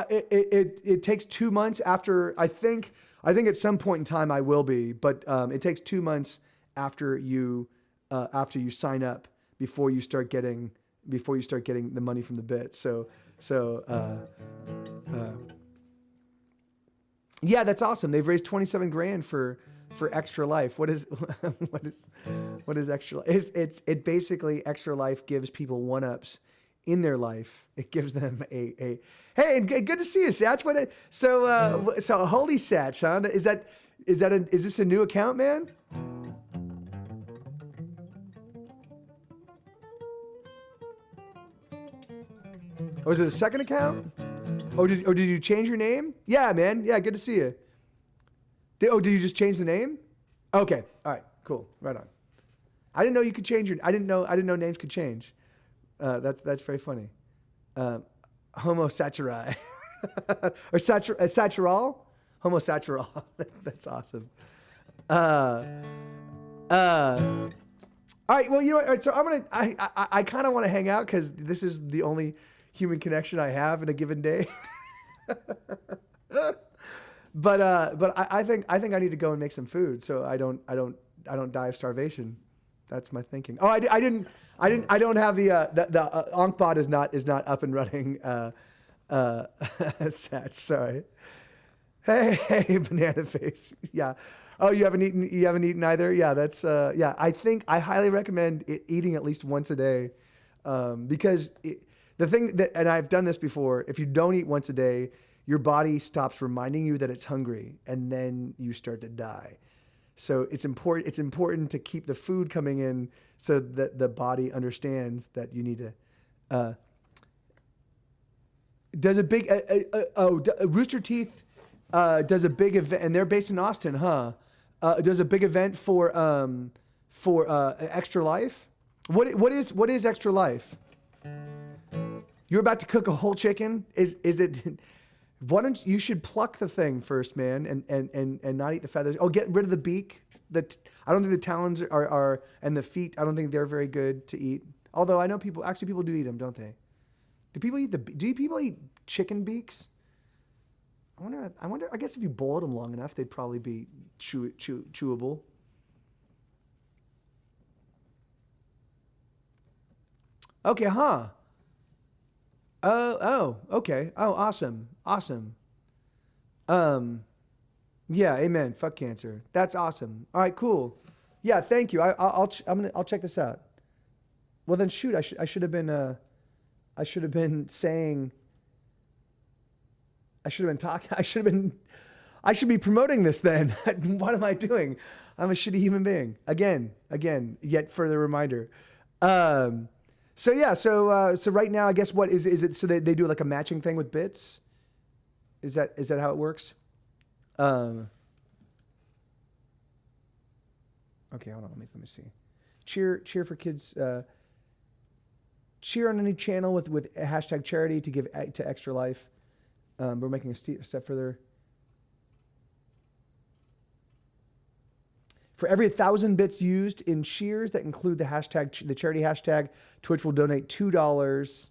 it takes 2 months after I think at some point in time I will be, but it takes 2 months after you sign up before you start getting the money from the bit. So yeah, that's awesome. They've raised 27 grand for Extra Life. What is Extra Life? It basically, Extra Life gives people 1-ups in their life. It gives them a hey, and good to see you, Satch. So holy Satch, huh? Is this a new account, man? Or is it a second account? Or did you change your name? Yeah, man. Yeah, good to see you. Did you just change the name? Okay. All right. Cool. Right on. I didn't know you could change I didn't know names could change. That's very funny. Homo saturi. Or satural? Homo satural. That's awesome. Uh, all right. Well, you know what? All right, so I kind of want to hang out because this is the only human connection I have in a given day. But I think I need to go and make some food so I don't die of starvation. That's my thinking. Oh, I don't have the Ankh-bot is not up and running. Sad. Sorry. Hey, banana face. Yeah. Oh, you haven't eaten either? Yeah, that's yeah. I highly recommend eating at least once a day, because the thing that, and I've done this before, if you don't eat once a day, your body stops reminding you that it's hungry, and then you start to die. So it's important to keep the food coming in so that the body understands that you need to. Does a big Rooster Teeth does a big event, and they're based in Austin, huh? Does a big event for Extra Life. What is Extra Life? You're about to cook a whole chicken? Is it? Why don't you should pluck the thing first, man, and not eat the feathers. Oh, get rid of the beak. I don't think the talons are and the feet. I don't think they're very good to eat. Although I know people do eat them, don't they? Do people eat chicken beaks? I wonder. I guess if you boiled them long enough, they'd probably be chewable. Okay, huh? Oh, okay. Oh, awesome. Yeah, amen. Fuck cancer. That's awesome. All right, cool. Yeah, thank you. I'll check this out. Well then, shoot. I should have been saying. I should have been talking. I should be promoting this then. What am I doing? I'm a shitty human being. Again, yet further reminder. So yeah, so right now, I guess what is it? So they do like a matching thing with bits. Is that how it works? Okay, hold on. Let me see. Cheer for kids. Cheer on any channel with hashtag charity to give to Extra Life. We're making a step further. For every 1,000 bits used in cheers that include the charity hashtag, Twitch will donate $2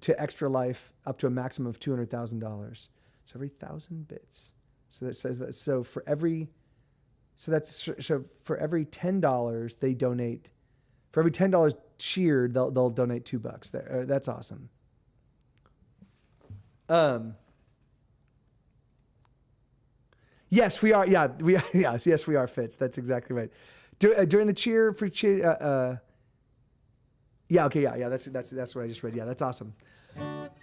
to Extra Life up to a maximum of $200,000. So every 1,000 bits. So that says that. So for every $10 they donate. For every $10 cheered, they'll donate $2. That's awesome. Yes, we are. Yeah, we are. Yes, we are Fitz. That's exactly right. During the cheer for cheer. Yeah. Okay. Yeah. That's what I just read. Yeah. That's awesome.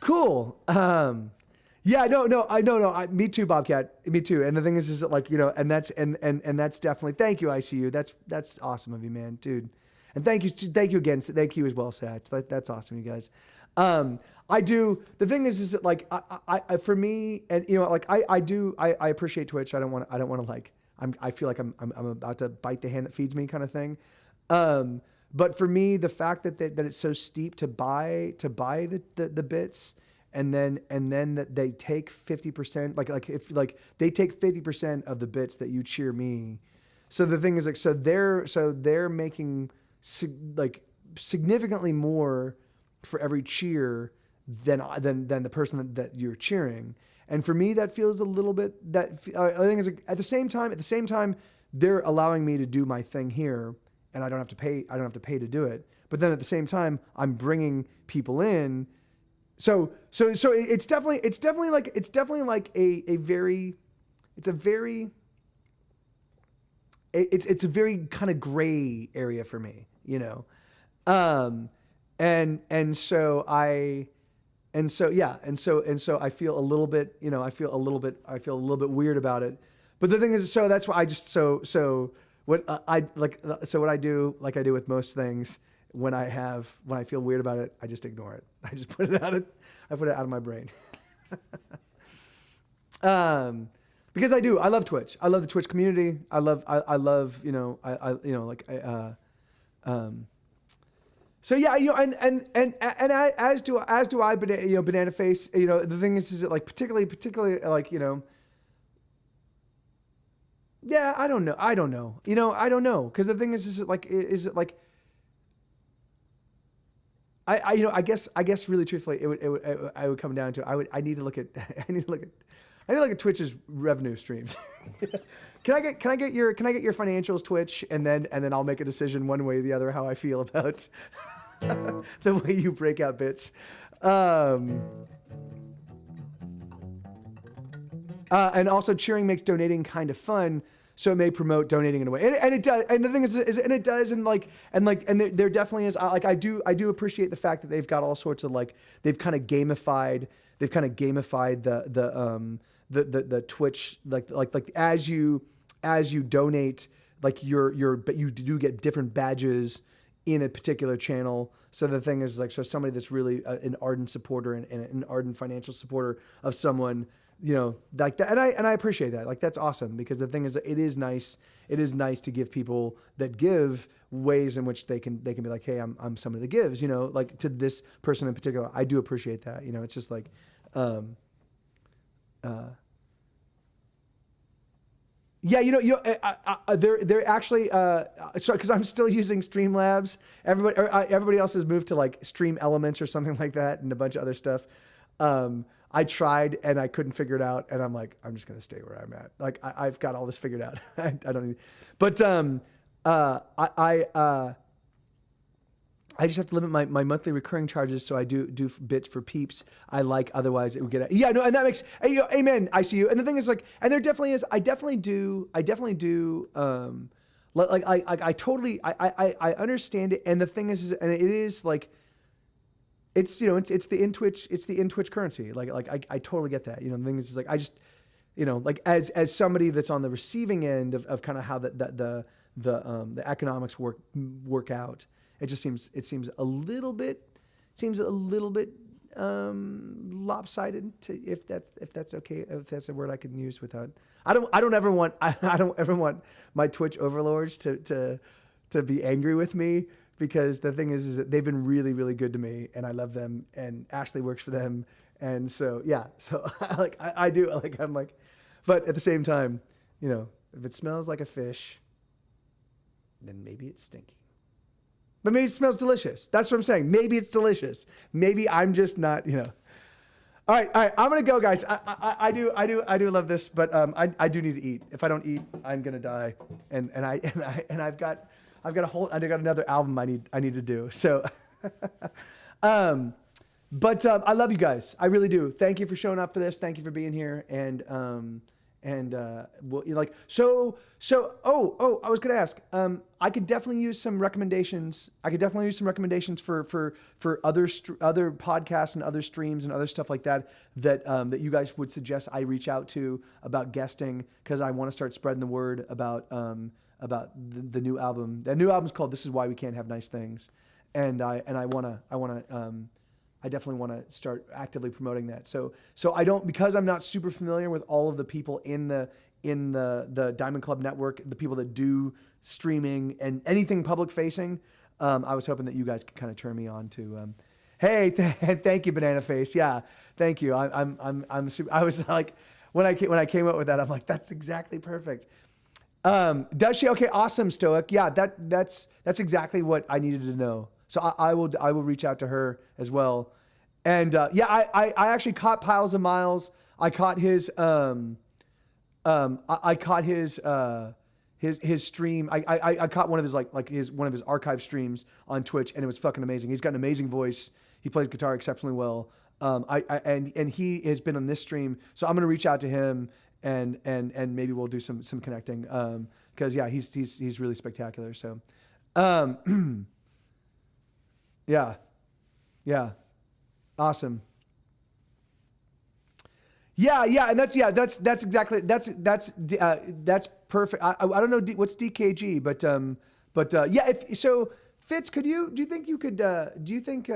Cool. Yeah. No. Me too, Bobcat. Me too. And the thing is that like, and that's definitely. Thank you, ICU. That's awesome of you, man, dude. And thank you again. Thank you as well, Satch. That's awesome, you guys. I do. The thing is that like I for me, and like I appreciate Twitch. I don't want to like I feel like I'm about to bite the hand that feeds me kind of thing. But for me, the fact that it's so steep to buy the bits, and then that they take 50%, like if they take 50% of the bits that you cheer me. So the thing is like so they're making significantly more for every cheer than the person that you're cheering. And for me, that feels a little bit, I think is at the same time, they're allowing me to do my thing here, and I don't have to pay to do it. But then at the same time, I'm bringing people in. So it's definitely like a very kind of gray area for me, And so I feel a little bit, I feel a little bit weird about it. But the thing is, so that's why what I do, like I do with most things, when I feel weird about it, I just ignore it. I just put it out of my brain. Because I love Twitch. I love the Twitch community. I love, So yeah, and as do I, Banana Face. The thing is that like particularly like Yeah, I don't know. I don't know. You know, I don't know. Because the thing is it like, you know, I guess really truthfully, I would come down to, I need to look at, I need to look at Twitch's revenue streams. Can I get your financials, Twitch, and then I'll make a decision one way or the other how I feel about the way you break out bits. And also cheering makes donating kind of fun, so it may promote donating in a way. And it does. And the thing is and it does. And there definitely is. Like I do appreciate the fact that they've got all sorts of like they've kind of gamified the Twitch like as you donate like but you do get different badges in a particular channel. So the thing is like so somebody that's really an ardent supporter and an ardent financial supporter of someone, you know, like that, and I appreciate that. Like that's awesome because the thing is, it is nice to give people that give ways in which they can be like, hey, I'm somebody that gives, you know, like to this person in particular. I do appreciate that. You know, it's just like, yeah, they're actually so because I'm still using Streamlabs. Everybody else has moved to like Stream Elements or something like that, and a bunch of other stuff. I tried and I couldn't figure it out, and I'm like, I'm just gonna stay where I'm at. Like I've got all this figured out. I don't need, but I just have to limit my monthly recurring charges, so I do bits for peeps. Otherwise it would get yeah, no, and that makes, you know, amen. I see you. And the thing is like, and there definitely is. I definitely do. Like I totally I understand it. And the thing is and it is like, it's, you know, it's the in Twitch currency. Like I totally get that. You know, the thing is like I just, you know, like as somebody that's on the receiving end of kind of how the economics work out. It seems a little bit lopsided, to if that's okay, if that's a word I can use without. I don't ever want my Twitch overlords to be angry with me, because the thing is that they've been really, really good to me and I love them, and Ashley works for them, and so yeah, so I do like, I'm like, but at the same time, you know, if it smells like a fish, then maybe it's stinky. But maybe it smells delicious. That's what I'm saying. Maybe it's delicious. Maybe I'm just not, you know. All right. I'm gonna go, guys. I do love this, but I do need to eat. If I don't eat, I'm gonna die. And I've got another album I need to do. So, but I love you guys. I really do. Thank you for showing up for this. Thank you for being here. And well, you know, like so. Oh, I was gonna ask. I could definitely use some recommendations. For other podcasts and other streams and other stuff like that that you guys would suggest I reach out to about guesting, because I want to start spreading the word about the new album. The new album's called "This Is Why We Can't Have Nice Things," and I definitely want to start actively promoting that. So I don't, because I'm not super familiar with all of the people in the Diamond Club network, the people that do streaming and anything public facing. I was hoping that you guys could kind of turn me on to, hey, thank you, Banana Face. Yeah, thank you. I'm super, I was like, when I came up with that, I'm like, that's exactly perfect. Does she? Okay, awesome, Stoic. Yeah, that's exactly what I needed to know. So I will reach out to her as well. And yeah, I actually caught Piles of Miles. I caught his his stream. I caught one of his one of his archive streams on Twitch, and it was fucking amazing. He's got an amazing voice. He plays guitar exceptionally well. And he has been on this stream, so I'm gonna reach out to him and maybe we'll do some connecting. Because yeah, he's really spectacular. So. Yeah. Awesome. Yeah, and that's exactly that's perfect. I don't know what's DKG, but yeah. If so, Fitz, do you think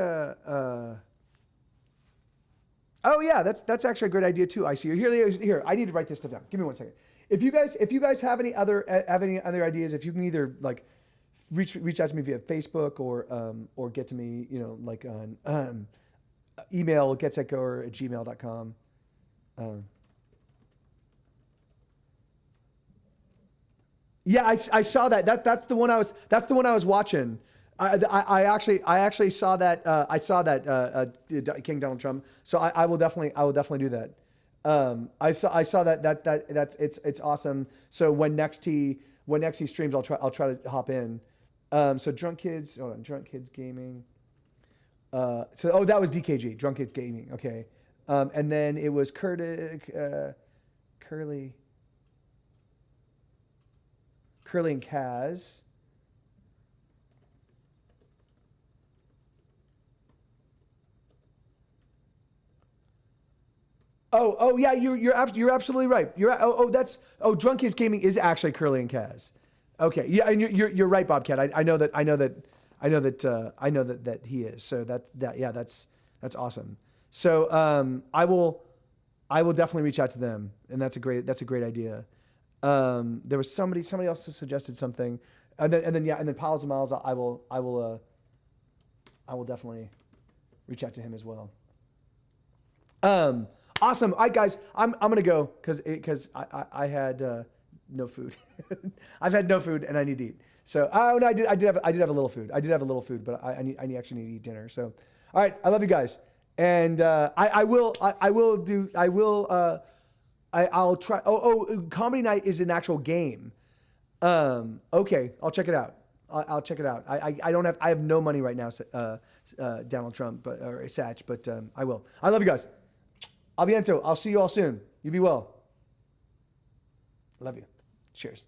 oh yeah, that's actually a great idea too. I see you here. I need to write this stuff down. Give me 1 second. If you guys have any other ideas, if you can either like reach out to me via Facebook or get to me, you know, like on email getsetgoer@gmail.com. Yeah, I saw that. That's the one I was watching. I actually saw that. I saw that King Donald Trump. So I will definitely do that. I saw that's it's awesome. So when next he streams, I'll try to hop in. So Drunk Kids Gaming. That was DKG, Drunk Kids Gaming. Okay. And then it was Curly and Kaz. Oh yeah, you're absolutely right. Drunk Kids Gaming is actually Curly and Kaz. Okay, yeah, and you're right, Bobcat. I know that he is. So that's awesome. So I will definitely reach out to them, and that's a great idea. There was somebody else who suggested something, and then Piles and Miles. I will definitely reach out to him as well. Awesome. All right, guys, I'm gonna go because I had no food. I've had no food and I need to eat. So no, I did have a little food. I did have a little food, but I actually need to eat dinner. So all right, I love you guys, and I'll try. Comedy night is an actual game. Okay, I'll check it out. I'll check it out. I have no money right now, Donald Trump, or Satch, but I will. I love you guys. I'll see you all soon. You be well. Love you. Cheers.